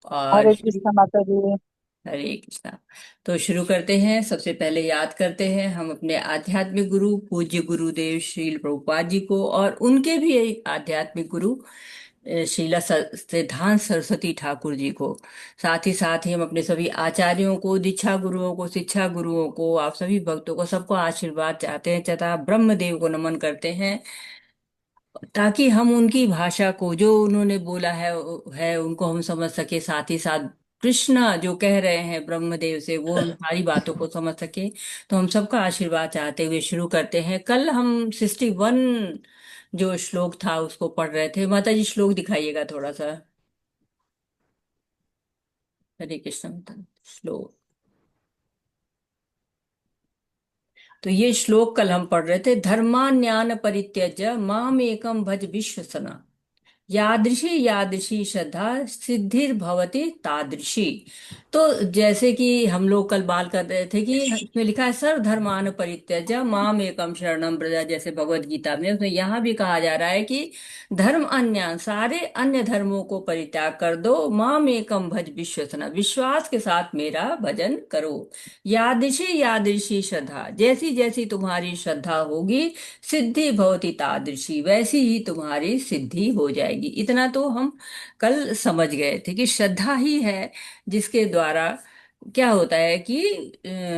और हरे कृष्ण माता जी। हरे कृष्णा। तो शुरू करते हैं। सबसे पहले याद करते हैं हम अपने आध्यात्मिक गुरु पूज्य गुरुदेव श्रील प्रभुपाद जी को, और उनके भी एक आध्यात्मिक गुरु श्रीला सिद्धांत सरस्वती ठाकुर जी को। साथ ही हम अपने सभी आचार्यों को, दीक्षा गुरुओं को, शिक्षा गुरुओं को, आप सभी भक्तों को, सबको आशीर्वाद चाहते हैं तथा ब्रह्मदेव को नमन करते हैं, ताकि हम उनकी भाषा को, जो उन्होंने बोला है उनको हम समझ सके। साथ ही साथ कृष्णा जो कह रहे हैं ब्रह्मदेव से, वो उन सारी बातों को समझ सके। तो हम सबका आशीर्वाद चाहते हुए शुरू करते हैं। कल हम 61 जो श्लोक था उसको पढ़ रहे थे। माता जी श्लोक दिखाइएगा थोड़ा सा। हरे कृष्ण माता। श्लोक। तो ये श्लोक कल हम पढ़ रहे थे। धर्मान्यान परित्यज्य माम एकम भज विश्वसना, यादृशी यादृशी श्रद्धा सिद्धिर्भवति तादृशी। तो जैसे कि हम लोग कल बाल कर रहे थे कि इसमें लिखा है सर्वधर्मान परित्यज्य माम एकम शरणम व्रज, जैसे भगवत गीता में, उसमें यहाँ भी कहा जा रहा है कि धर्म अन्य, सारे अन्य धर्मों को परित्याग कर दो, माम एकम भज विश्वसना, विश्वास के साथ मेरा भजन करो। यादृशी यादृशी श्रद्धा, जैसी जैसी तुम्हारी श्रद्धा होगी, सिद्धि भवति तादृशी, वैसी ही तुम्हारी सिद्धि हो जाएगी। इतना तो हम कल समझ गए थे कि श्रद्धा ही है जिसके द्वारा क्या होता है कि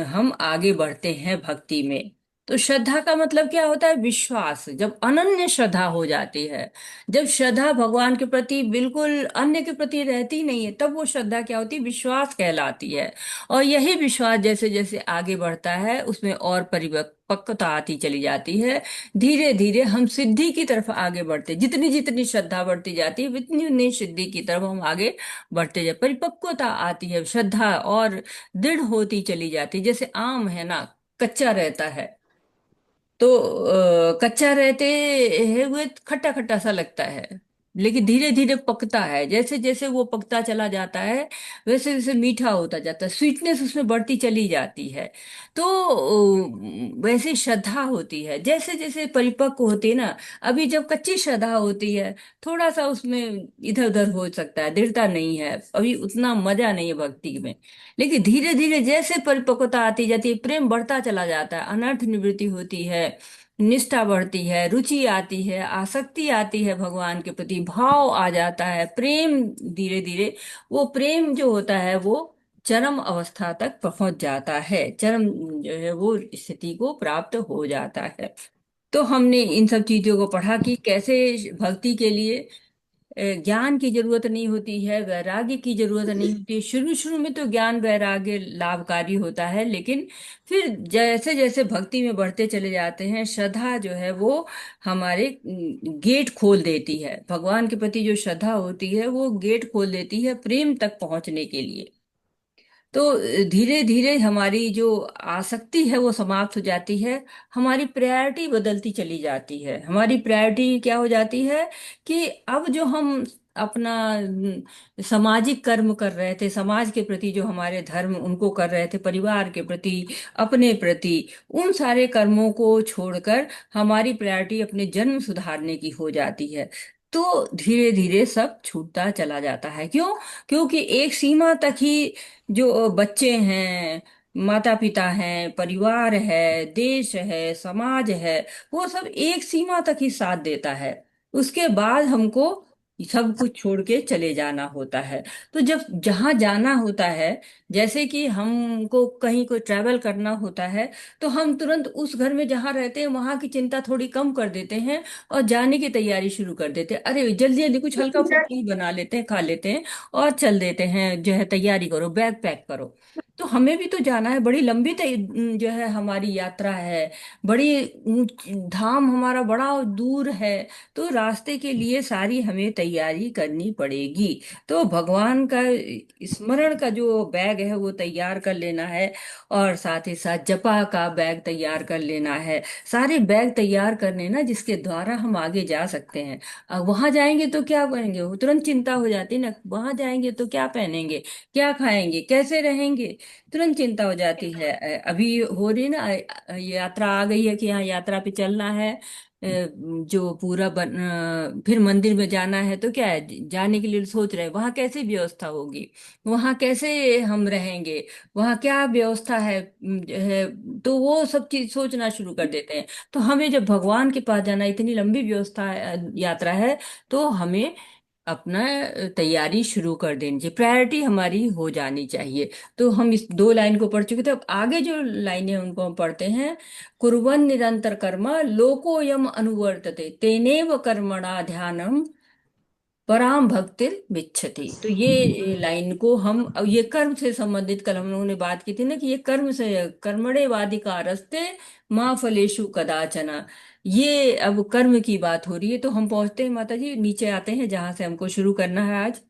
हम आगे बढ़ते हैं भक्ति में। तो श्रद्धा का मतलब क्या होता है? विश्वास। जब अनन्य श्रद्धा हो जाती है, जब श्रद्धा भगवान के प्रति बिल्कुल अन्य के प्रति रहती नहीं है, तब वो श्रद्धा क्या होती है? विश्वास कहलाती है। और यही विश्वास जैसे जैसे आगे बढ़ता है, उसमें और परिपक्वता आती चली जाती है। धीरे धीरे हम सिद्धि की तरफ आगे बढ़ते, जितनी जितनी श्रद्धा बढ़ती जाती है उतनी उतनी सिद्धि की तरफ हम आगे बढ़ते जाए। परिपक्वता आती है, श्रद्धा और दृढ़ होती चली जाती है। जैसे आम है ना, कच्चा रहता है तो कच्चा रहते हुए खट्टा खट्टा सा लगता है, लेकिन धीरे धीरे पकता है। जैसे जैसे वो पकता चला जाता है, वैसे वैसे मीठा होता जाता है, स्वीटनेस उसमें बढ़ती चली जाती है। तो वैसे श्रद्धा होती है, जैसे जैसे परिपक्व होती है ना। अभी जब कच्ची श्रद्धा होती है, थोड़ा सा उसमें इधर उधर हो सकता है, दृढ़ता नहीं है, अभी उतना मजा नहीं है भक्ति में। लेकिन धीरे धीरे जैसे परिपक्वता आती जाती है, प्रेम बढ़ता चला जाता है, अनर्थ निवृत्ति होती है, निष्ठा बढ़ती है, रुचि आती है, आसक्ति आती है, भगवान के प्रति भाव आ जाता है, प्रेम धीरे धीरे, वो प्रेम जो होता है वो चरम अवस्था तक पहुंच जाता है, चरम जो है वो स्थिति को प्राप्त हो जाता है। तो हमने इन सब चीजों को पढ़ा कि कैसे भक्ति के लिए ज्ञान की जरूरत नहीं होती है, वैराग्य की जरूरत नहीं होती है। शुरू शुरू में तो ज्ञान वैराग्य लाभकारी होता है, लेकिन फिर जैसे जैसे भक्ति में बढ़ते चले जाते हैं, श्रद्धा जो है वो हमारे गेट खोल देती है। भगवान के प्रति जो श्रद्धा होती है वो गेट खोल देती है प्रेम तक पहुंचने के लिए। तो धीरे धीरे हमारी जो आसक्ति है वो समाप्त हो जाती है, हमारी प्रायोरिटी बदलती चली जाती है। हमारी प्रायोरिटी क्या हो जाती है कि अब जो हम अपना सामाजिक कर्म कर रहे थे, समाज के प्रति जो हमारे धर्म उनको कर रहे थे, परिवार के प्रति, अपने प्रति, उन सारे कर्मों को छोड़कर हमारी प्रायोरिटी अपने जन्म सुधारने की हो जाती है। तो धीरे धीरे सब छूटता चला जाता है। क्यों? क्योंकि एक सीमा तक ही जो बच्चे हैं, माता पिता हैं, परिवार है, देश है, समाज है, वो सब एक सीमा तक ही साथ देता है। उसके बाद हमको सब कुछ छोड़ के चले जाना होता है। तो जब जहाँ जाना होता है, जैसे कि हमको कहीं कोई ट्रैवल करना होता है, तो हम तुरंत उस घर में जहाँ रहते हैं वहां की चिंता थोड़ी कम कर देते हैं और जाने की तैयारी शुरू कर देते हैं। अरे जल्दी जल्दी कुछ हल्का फुल्का ही बना लेते हैं, खा लेते हैं और चल देते हैं, जो है तैयारी करो, बैग पैक करो। तो हमें भी तो जाना है, बड़ी लंबी जो है हमारी यात्रा है, बड़ी धाम हमारा बड़ा दूर है। तो रास्ते के लिए सारी हमें तैयारी करनी पड़ेगी। तो भगवान का स्मरण का जो बैग है वो तैयार कर लेना है, और साथ ही साथ जपा का बैग तैयार कर लेना है। सारे बैग तैयार करने ना, जिसके द्वारा हम आगे जा सकते हैं। अब वहां जाएंगे तो क्या करेंगे, वो तुरंत चिंता हो जाती है ना, वहां जाएंगे तो क्या पहनेंगे, क्या खाएंगे, कैसे रहेंगे, तुरंत चिंता हो जाती है। अभी हो रही ना यात्रा आ गई है कि हाँ यात्रा पे चलना है, जो पूरा फिर मंदिर में जाना है तो क्या है, जाने के लिए सोच रहे हैं वहां कैसे व्यवस्था होगी, वहां कैसे हम रहेंगे, वहां क्या व्यवस्था तो वो सब चीज सोचना शुरू कर देते हैं। तो हमें जब भगवान के पास जाना, इतनी लंबी व्यवस्था यात्रा है, तो हमें अपना तैयारी शुरू कर देनी चाहिए, प्रायोरिटी हमारी हो जानी चाहिए। तो हम इस दो लाइन को पढ़ चुके थे, अब आगे जो लाइनें हैं उनको हम पढ़ते हैं। कुर्वन् निरंतर कर्म लोकोयम अनुवर्तते तेनेव कर्मणा ध्यानम पराम भक्तिर विच्छति। तो ये लाइन को हम, अब ये कर्म से संबंधित, कल हम लोगों ने बात की थी ना कि ये कर्म से, कर्मणे वादिकारस्ते माँ फलेषु कदाचन, ये अब कर्म की बात हो रही है। तो हम पहुंचते हैं माता जी, नीचे आते हैं जहां से हमको शुरू करना है आज।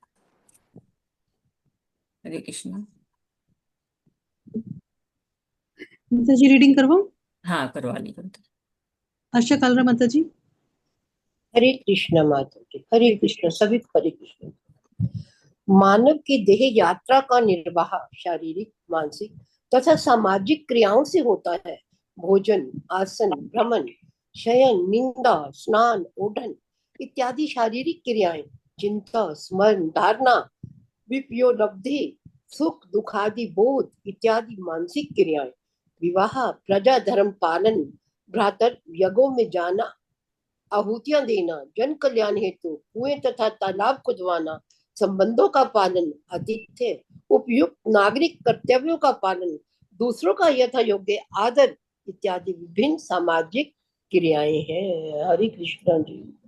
हरे कृष्णा। माता जी रीडिंग करवाऊं? हाँ, करवा ली माता आशा कालरा माता जी। हरे कृष्ण माता जी, हरे कृष्ण, सभी को हरे कृष्ण। मानव की देह यात्रा का निर्वाह शारीरिक, मानसिक तथा सामाजिक क्रियाओं से होता है। भोजन, आसन, भ्रमण, शयन, निंदा, स्नान, ओढ़न इत्यादि शारीरिक क्रियाएं, चिंता, स्मरण, धारणा, विपयोलब्धि, सुख दुखादि बोध इत्यादि मानसिक क्रियाएं, विवाह, प्रजा धर्म पालन, भ्रातर यज्ञों में जाना, आहुतियां देना, जन कल्याण हेतु कुएं तथा तालाब खुदवाना, संबंधों का पालन, आतिथ्य, उपयुक्त नागरिक कर्तव्यों का पालन, दूसरों का यथा योग्य आदर इत्यादि विभिन्न सामाजिक क्रियाएं हैं। हरे कृष्ण जी।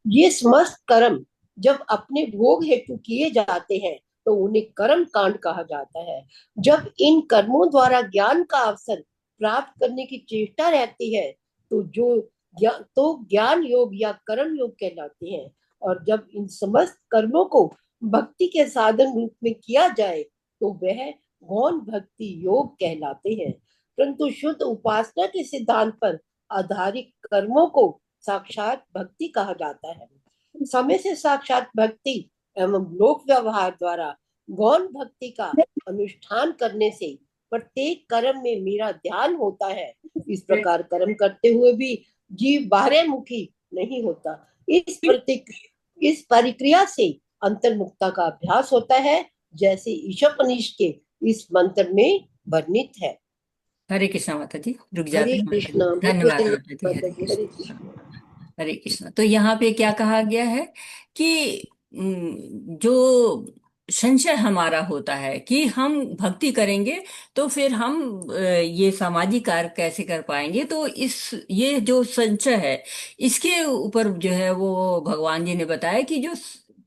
ये समस्त कर्म जब अपने भोग हेतु किए जाते हैं तो उन्हें कर्म कांड कहा जाता है। जब इन कर्मों द्वारा ज्ञान का अवसर प्राप्त करने की चेष्टा रहती है तो ज्ञान योग या कर्म योग कहलाते हैं। और जब इन समस्त कर्मों को भक्ति के साधन रूप में किया जाए तो वह गौण भक्ति योग कहलाते हैं। परंतु शुद्ध उपासना के सिद्धांत पर आधारित कर्मों को साक्षात भक्ति कहा जाता है। समय से साक्षात भक्ति एवं लोक व्यवहार द्वारा गौण भक्ति का अनुष्ठान करने से प्रत्येक कर्म में मेरा ध्यान होता है। इस प्रकार कर्म करते हुए भी जीव बाह्यमुखी नहीं होता। इस परिक्रिया से अंतर्मुखता का अभ्यास होता है, जैसे ईशोपनिषद के इस मंत्र में वर्णित है। हरे कृष्णा माता जी, रुक जाते हरे हैं माता जी, कृष्णा। धन्यवाद माता जी, हरे हरे कृष्णा। कृष्ण। हरे कृष्णा। तो यहाँ पे क्या कहा गया है कि जो संशय हमारा होता है कि हम भक्ति करेंगे तो फिर हम ये सामाजिक कार्य कैसे कर पाएंगे, तो इस ये जो संशय है, इसके ऊपर जो है वो भगवान जी ने बताया कि जो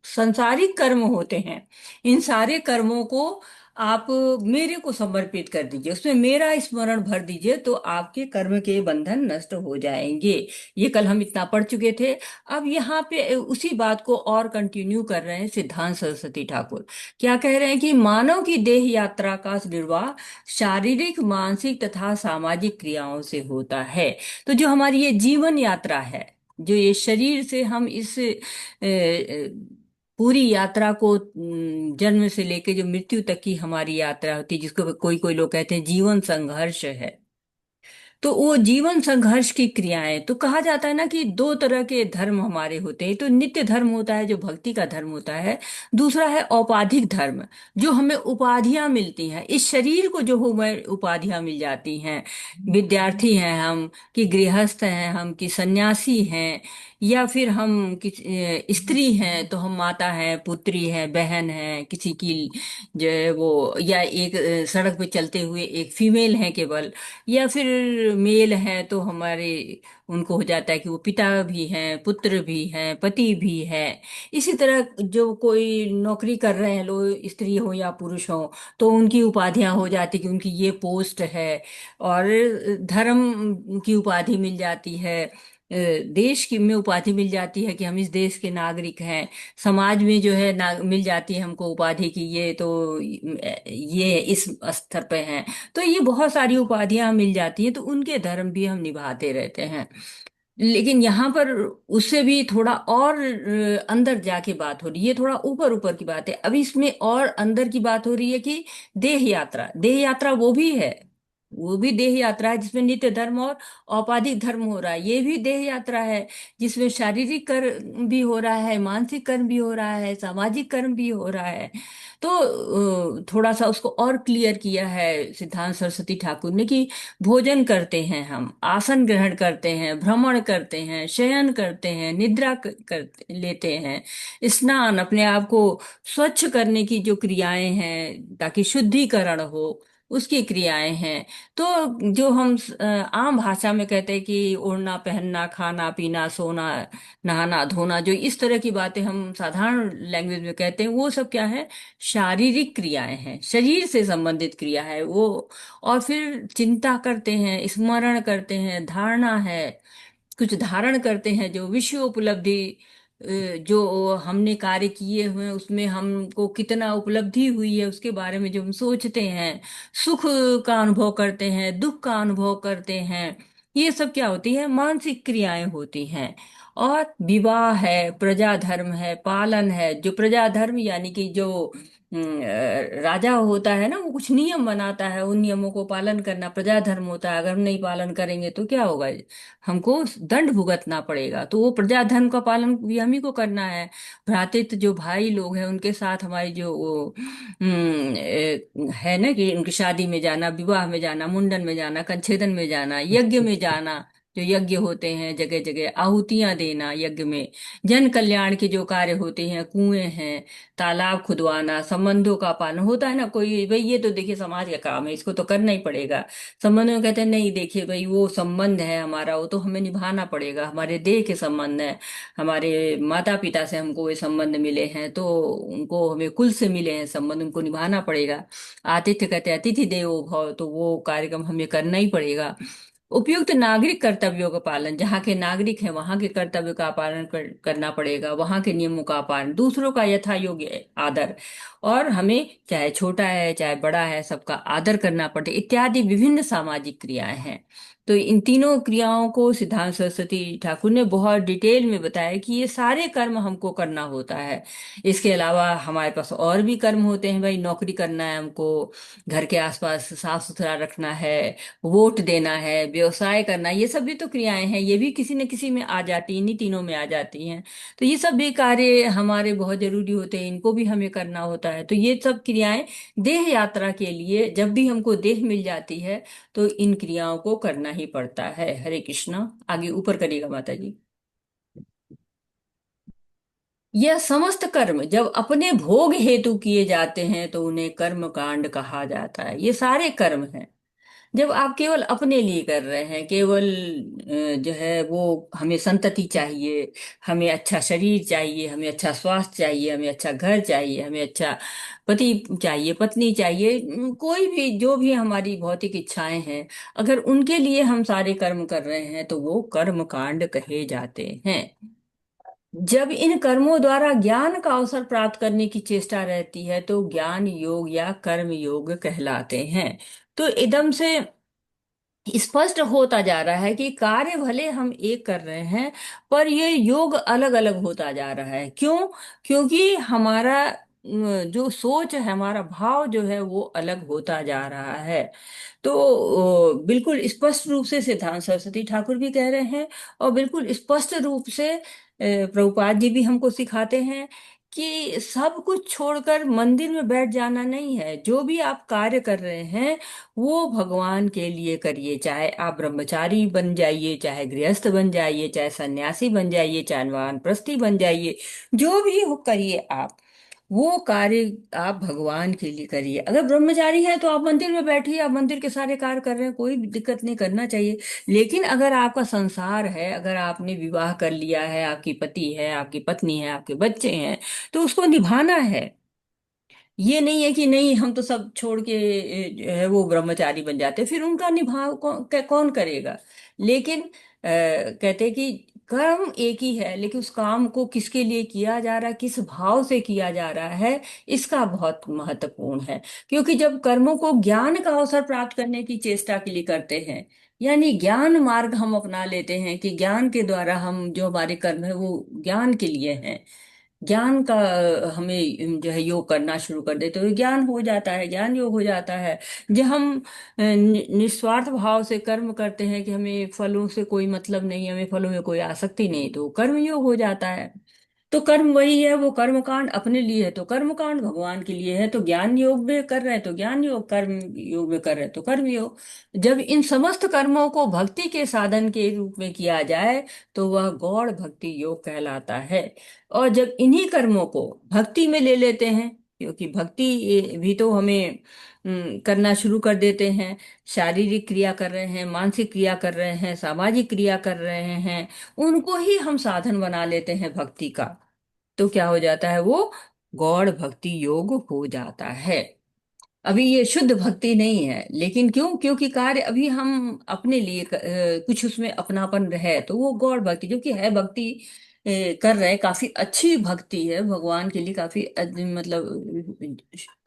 संसारिक कर्म होते हैं, इन सारे कर्मों को आप मेरे को समर्पित कर दीजिए, उसमें मेरा स्मरण भर दीजिए, तो आपके कर्म के बंधन नष्ट हो जाएंगे। ये कल हम इतना पढ़ चुके थे। अब यहाँ पे उसी बात को और कंटिन्यू कर रहे हैं सिद्धांत सरस्वती ठाकुर। क्या कह रहे हैं कि मानव की देह यात्रा का निर्वाह शारीरिक, मानसिक तथा सामाजिक क्रियाओं से होता है। तो जो हमारी ये जीवन यात्रा है, जो ये शरीर से हम इस पूरी यात्रा को, जन्म से लेके जो मृत्यु तक की हमारी यात्रा होती है, जिसको कोई कोई लोग कहते हैं जीवन संघर्ष है, तो वो जीवन संघर्ष की क्रियाएं, तो कहा जाता है ना कि दो तरह के धर्म हमारे होते हैं। तो नित्य धर्म होता है जो भक्ति का धर्म होता है, दूसरा है औपाधिक धर्म, जो हमें उपाधियां मिलती हैं, इस शरीर को जो हमें उपाधियां मिल जाती हैं। विद्यार्थी हैं हम, कि गृहस्थ हैं हम, कि सन्यासी हैं, या फिर हम स्त्री हैं तो हम माता हैं, पुत्री हैं, बहन हैं, किसी की जो है वो, या एक सड़क पे चलते हुए एक फीमेल है केवल, या फिर मेल हैं तो हमारे, उनको हो जाता है कि वो पिता भी हैं, पुत्र भी हैं, पति भी है। इसी तरह जो कोई नौकरी कर रहे हैं लोग, स्त्री हो या पुरुष हो, तो उनकी उपाधियां हो जाती कि उनकी ये पोस्ट है। और धर्म की उपाधि मिल जाती है, देश की में उपाधि मिल जाती है कि हम इस देश के नागरिक हैं। समाज में जो है मिल जाती है हमको उपाधि की ये तो ये इस स्तर पे हैं। तो ये बहुत सारी उपाधियां मिल जाती हैं, तो उनके धर्म भी हम निभाते रहते हैं। लेकिन यहाँ पर उससे भी थोड़ा और अंदर जाके बात हो रही है, ये थोड़ा ऊपर ऊपर की बात है। अब इसमें और अंदर की बात हो रही है कि देह यात्रा, देह यात्रा वो भी है, वो भी देह यात्रा है जिसमें नित्य धर्म और औपाधिक धर्म हो रहा है। ये भी देह यात्रा है जिसमें शारीरिक कर्म भी हो रहा है, मानसिक कर्म भी हो रहा है, सामाजिक कर्म भी हो रहा है। तो थोड़ा सा उसको और क्लियर किया है सिद्धांत सरस्वती ठाकुर ने कि भोजन करते हैं, हम आसन ग्रहण करते हैं, भ्रमण करते हैं, शयन करते हैं, निद्रा करते लेते हैं, स्नान, अपने आप को स्वच्छ करने की जो क्रियाएं हैं ताकि शुद्धिकरण हो, उसकी क्रियाएं हैं। तो जो हम आम भाषा में कहते हैं कि ओढ़ना पहनना, खाना पीना, सोना, नहाना धोना, जो इस तरह की बातें हम साधारण लैंग्वेज में कहते हैं, वो सब क्या है? शारीरिक क्रियाएं हैं, शरीर से संबंधित क्रिया है वो। और फिर चिंता करते हैं, स्मरण करते हैं, धारणा है, कुछ धारण करते हैं, जो विषय उपलब्धि, जो हमने कार्य किए हुए हैं उसमें हमको कितना उपलब्धि हुई है उसके बारे में जो हम सोचते हैं, सुख का अनुभव करते हैं, दुख का अनुभव करते हैं। ये सब क्या होती है? मानसिक क्रियाएं होती हैं। और विवाह है, प्रजा धर्म है, पालन है। जो प्रजा धर्म यानी कि जो राजा होता है ना, वो कुछ नियम बनाता है, उन नियमों को पालन करना प्रजा धर्म होता है। अगर हम नहीं पालन करेंगे तो क्या होगा? हमको दंड भुगतना पड़ेगा। तो वो प्रजा धर्म का पालन भी हम ही को करना है। भ्रातृत्व जो भाई लोग हैं उनके साथ हमारी जो वो है ना कि उनकी शादी में जाना, विवाह में जाना, मुंडन में जाना, कंछेदन में जाना, यज्ञ में जाना, जो यज्ञ होते हैं जगह जगह, आहुतियां देना यज्ञ में, जन कल्याण के जो कार्य होते हैं, कुएं हैं, तालाब खुदवाना, संबंधों का पालन होता है ना। कोई भाई ये तो देखिए समाज का काम है, इसको तो करना ही पड़ेगा। संबंध में कहते हैं नहीं देखिए भाई वो संबंध है हमारा, वो तो हमें निभाना पड़ेगा, हमारे देह के संबंध है, हमारे माता पिता से हमको ये संबंध मिले हैं, तो उनको, हमें कुल से मिले हैं संबंध, उनको निभाना पड़ेगा। आतिथ्य कहते हैं अतिथि देवो भव, तो वो कार्यक्रम हमें करना ही पड़ेगा। उपयुक्त नागरिक कर्तव्यों का पालन, जहाँ के नागरिक हैं वहां के कर्तव्य का पालन करना पड़ेगा, वहां के नियमों का पालन, दूसरों का यथा योग्य आदर, और हमें चाहे छोटा है चाहे बड़ा है सबका आदर करना पड़े, इत्यादि विभिन्न सामाजिक क्रियाएं हैं। तो इन तीनों क्रियाओं को सिद्धांत सरस्वती ठाकुर ने बहुत डिटेल में बताया कि ये सारे कर्म हमको करना होता है। इसके अलावा हमारे पास और भी कर्म होते हैं, भाई नौकरी करना है हमको, घर के आसपास साफ सुथरा रखना है, वोट देना है, व्यवसाय करना, ये सब भी तो क्रियाएं हैं, ये भी किसी न किसी में आ जाती हैं, इन्हीं तीनों में आ जाती हैं। तो ये सब भी कार्य हमारे बहुत जरूरी होते हैं, इनको भी हमें करना होता है। तो ये सब क्रियाएं देह यात्रा के लिए, जब भी हमको देह मिल जाती है तो इन क्रियाओं को करना ही पड़ता है। हरे कृष्णा, आगे ऊपर करिएगा माता जी। यह समस्त कर्म जब अपने भोग हेतु किए जाते हैं तो उन्हें कर्म कांड कहा जाता है। ये सारे कर्म हैं जब आप केवल अपने लिए कर रहे हैं, केवल जो है वो, हमें संतति चाहिए, हमें अच्छा शरीर चाहिए, हमें अच्छा स्वास्थ्य चाहिए, हमें अच्छा घर चाहिए, हमें अच्छा पति चाहिए, पत्नी चाहिए, कोई भी जो भी हमारी भौतिक इच्छाएं हैं, अगर उनके लिए हम सारे कर्म कर रहे हैं तो वो कर्म कांड कहे जाते हैं। जब इन कर्मों द्वारा ज्ञान का अवसर प्राप्त करने की चेष्टा रहती है तो ज्ञान योग या कर्म योग कहलाते हैं। तो एकदम से स्पष्ट होता जा रहा है कि कार्य भले हम एक कर रहे हैं पर ये योग अलग अलग होता जा रहा है। क्यों? क्योंकि हमारा जो सोच है, हमारा भाव जो है वो अलग होता जा रहा है। तो बिल्कुल स्पष्ट रूप से सिद्धांत सरस्वती ठाकुर भी कह रहे हैं, और बिल्कुल स्पष्ट रूप से प्रभुपाद जी भी हमको सिखाते हैं कि सब कुछ छोड़कर मंदिर में बैठ जाना नहीं है। जो भी आप कार्य कर रहे हैं वो भगवान के लिए करिए, चाहे आप ब्रह्मचारी बन जाइए, चाहे गृहस्थ बन जाइए, चाहे सन्यासी बन जाइए, चाहे वानप्रस्थी बन जाइए, जो भी हो करिए आप, वो कार्य आप भगवान के लिए करिए। अगर ब्रह्मचारी है तो आप मंदिर में बैठिए, आप मंदिर के सारे कार्य कर रहे हैं, कोई भी दिक्कत नहीं, करना चाहिए। लेकिन अगर आपका संसार है, अगर आपने विवाह कर लिया है, आपकी पति है, आपकी पत्नी है, आपके बच्चे हैं, तो उसको निभाना है। ये नहीं है कि नहीं हम तो सब छोड़ के जो है वो ब्रह्मचारी बन जाते, फिर उनका निभाव कौन करेगा? लेकिन कहते हैं कि कर्म एक ही है, लेकिन उस काम को किसके लिए किया जा रहा है, किस भाव से किया जा रहा है, इसका बहुत महत्वपूर्ण है। क्योंकि जब कर्मों को ज्ञान का अवसर प्राप्त करने की चेष्टा के लिए करते हैं, यानी ज्ञान मार्ग हम अपना लेते हैं कि ज्ञान के द्वारा हम, जो हमारे कर्म है वो ज्ञान के लिए हैं, ज्ञान का हमें जो है योग करना शुरू कर देते तो ज्ञान हो जाता है, ज्ञान योग हो जाता है। जब हम निस्वार्थ भाव से कर्म करते हैं कि हमें फलों से कोई मतलब नहीं, हमें फलों में कोई आसक्ति नहीं, तो कर्म योग हो जाता है। तो कर्म वही है, वो कर्म कांड अपने लिए है तो कर्म कांड भगवान के लिए है। तो ज्ञान योग में कर रहे हैं तो ज्ञान योग, कर्म योग में कर रहे हैं तो कर्म योग। जब इन समस्त कर्मों को भक्ति के साधन के रूप में किया जाए तो वह गौड़ भक्ति योग कहलाता है। और जब इन्हीं कर्मों को भक्ति में ले लेते हैं, क्योंकि भक्ति भी तो हमें करना शुरू कर देते हैं। शारीरिक क्रिया कर रहे हैं, मानसिक क्रिया कर रहे हैं, सामाजिक क्रिया कर रहे हैं, उनको ही हम साधन बना लेते हैं भक्ति का। तो क्या हो जाता है, वो गौड़ भक्ति योग हो जाता है। अभी ये शुद्ध भक्ति नहीं है, लेकिन क्यों? क्योंकि कार्य अभी हम अपने लिए कुछ उसमें अपनापन है, तो वो गौड़ भक्ति जो कि है भक्ति कर रहे हैं, काफी अच्छी भक्ति है भगवान के लिए, काफी मतलब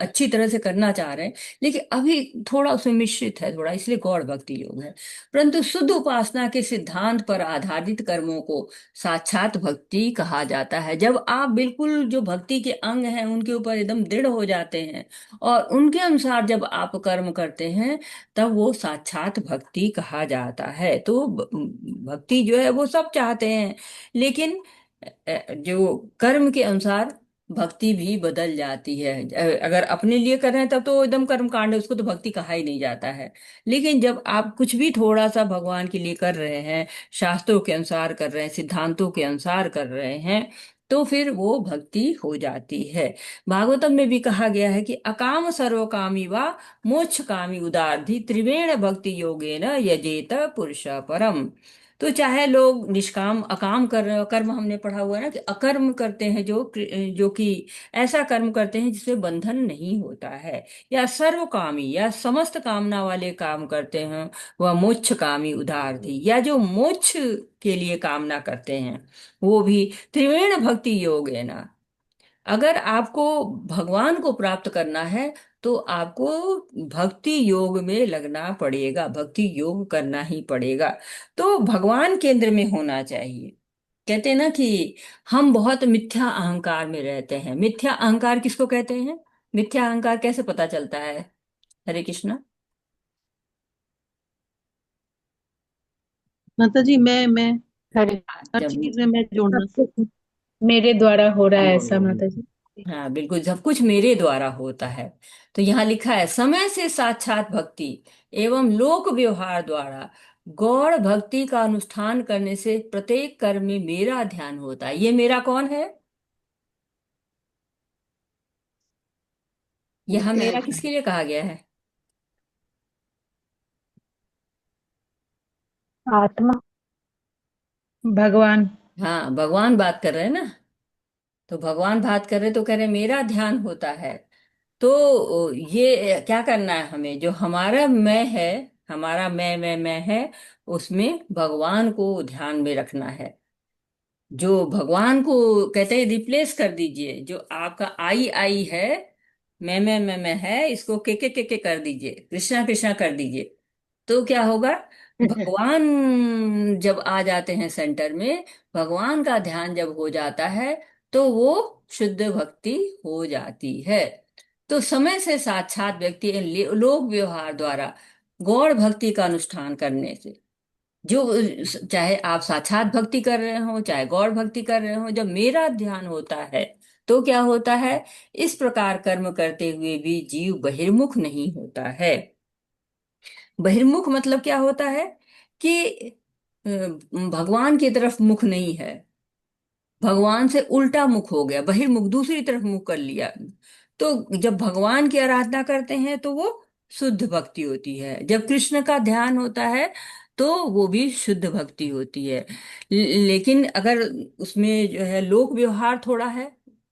अच्छी तरह से करना चाह रहे हैं, लेकिन अभी थोड़ा उसमें मिश्रित है थोड़ा, इसलिए गौड़ भक्ति योग है। परंतु शुद्ध उपासना के सिद्धांत पर आधारित कर्मों को साक्षात भक्ति कहा जाता है। जब आप बिल्कुल जो भक्ति के अंग हैं उनके ऊपर एकदम दृढ़ हो जाते हैं और उनके अनुसार जब आप कर्म करते हैं, तब वो साक्षात भक्ति कहा जाता है। तो भक्ति जो है वो सब चाहते हैं, लेकिन जो कर्म के अनुसार भक्ति भी बदल जाती है। अगर अपने लिए कर रहे हैं तब तो एकदम कर्म कांड है, उसको तो भक्ति कहा ही नहीं जाता है। लेकिन जब आप कुछ भी थोड़ा सा भगवान के लिए कर रहे हैं, शास्त्रों के अनुसार कर रहे हैं, सिद्धांतों के अनुसार कर रहे हैं, तो फिर वो भक्ति हो जाती है। भागवतम में भी कहा गया है कि अकाम सर्वकामी वा मोक्ष कामी उदारधि त्रिवेण भक्ति योगेन यजेत पुरुष परम। तो चाहे लोग निष्काम अकाम कर रहे हो, कर्म हमने पढ़ा हुआ है ना कि अकर्म करते हैं, जो कि ऐसा कर्म करते हैं जिससे बंधन नहीं होता है, या सर्वकामी या समस्त कामना वाले काम करते हैं, वह मोक्ष कामी उदारधि, या जो मोक्ष के लिए कामना करते हैं, वो भी त्रिवेण भक्ति योग है ना। अगर आपको भगवान को प्राप्त करना है तो आपको भक्ति योग में लगना पड़ेगा, भक्ति योग करना ही पड़ेगा। तो भगवान केंद्र में होना चाहिए। कहते हैं ना कि हम बहुत मिथ्या अहंकार में रहते हैं। मिथ्या अहंकार किसको कहते हैं? मिथ्या अहंकार कैसे पता चलता है? हरे कृष्णा। माता जी, मैं हरे हर जब चीज में मैं जोड़ना। सब कुछ मेरे द्वारा हो रहा है ऐसा, माता जी। हाँ बिल्कुल, सब कुछ मेरे द्वारा होता है। तो यहाँ लिखा है समय से साक्षात भक्ति एवं लोक व्यवहार द्वारा गौड़ भक्ति का अनुष्ठान करने से प्रत्येक कर्म में मेरा ध्यान होता है। ये मेरा कौन है? यहाँ मेरा किसके लिए कहा गया है? आत्मा, भगवान। हाँ, भगवान बात कर रहे हैं ना। तो भगवान बात कर रहे तो कह रहे मेरा ध्यान होता है। तो ये क्या करना है हमें? जो हमारा मैं है, हमारा मैं है, उसमें भगवान को ध्यान में रखना है। जो भगवान को कहते हैं रिप्लेस कर दीजिए, जो आपका आई है, मैं है, इसको के कर दीजिए, कृष्णा कृष्णा कर दीजिए। तो क्या होगा? भगवान जब आ जाते हैं सेंटर में, भगवान का ध्यान जब हो जाता है, तो वो शुद्ध भक्ति हो जाती है। तो समय से साक्षात व्यक्ति लोक व्यवहार द्वारा गौड़ भक्ति का अनुष्ठान करने से, जो चाहे आप साक्षात भक्ति कर रहे हो चाहे गौड़ भक्ति कर रहे हो, जब मेरा ध्यान होता है तो क्या होता है? इस प्रकार कर्म करते हुए भी जीव बहिर्मुख नहीं होता है। बहिर्मुख मतलब क्या होता है? कि भगवान की तरफ मुख नहीं है, भगवान से उल्टा मुख हो गया, बहिर्मुख, दूसरी तरफ मुख कर लिया। तो जब भगवान की आराधना करते हैं तो वो शुद्ध भक्ति होती है। जब कृष्ण का ध्यान होता है तो वो भी शुद्ध भक्ति होती है। लेकिन अगर उसमें जो है लोक व्यवहार थोड़ा है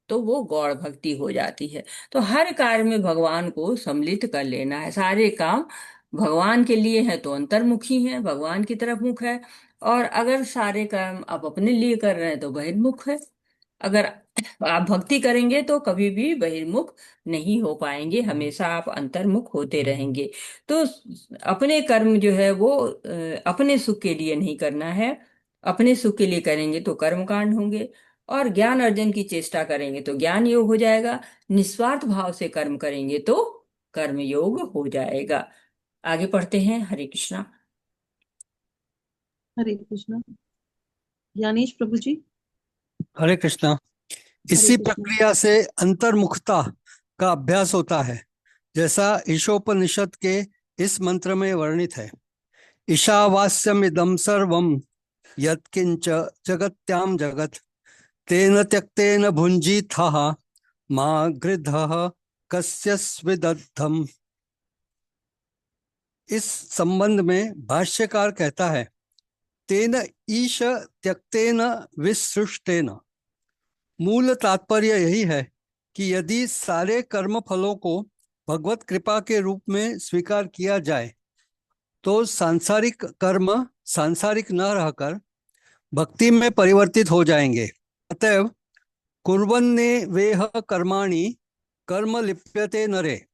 तो वो गौड़ भक्ति हो जाती है। तो हर कार्य में भगवान को सम्मिलित कर लेना है। सारे काम भगवान के लिए है तो अंतर्मुखी है, भगवान की तरफ मुख है। और अगर सारे काम आप अपने लिए कर रहे हैं तो बहिर्मुख है। अगर आप भक्ति करेंगे तो कभी भी बहिर्मुख नहीं हो पाएंगे, हमेशा आप अंतर्मुख होते रहेंगे। तो अपने कर्म जो है वो अपने सुख के लिए नहीं करना है। अपने सुख के लिए करेंगे तो कर्म कांड होंगे, और ज्ञान अर्जन की चेष्टा करेंगे तो ज्ञान योग हो जाएगा, निस्वार्थ भाव से कर्म करेंगे तो कर्म योग हो जाएगा। आगे पढ़ते हैं। हरे कृष्णा। हरे कृष्णा। ज्ञानेश प्रभु जी। हरे कृष्णा। हरे इसी कृष्णा। प्रक्रिया से अंतर्मुखता का अभ्यास होता है, जैसा ईशोपनिषद के इस मंत्र में वर्णित है। ईशावास्यमिदं सर्वं यत्किंच जगत्यां जगत् तेन त्यक्तेन भुञ्जीथः मा गृधः कस्यस्विदद्धम्। इस संबंध में भाष्यकार कहता है, तेन ईश त्यक्तेन विसृष्टेन। मूल तात्पर्य यही है कि यदि सारे कर्म फलों को भगवत कृपा के रूप में स्वीकार किया जाए तो सांसारिक कर्म सांसारिक न रहकर भक्ति में परिवर्तित हो जाएंगे। अतएव कुर्वन्ने वेह कर्माणि कर्म लिप्यते नरे।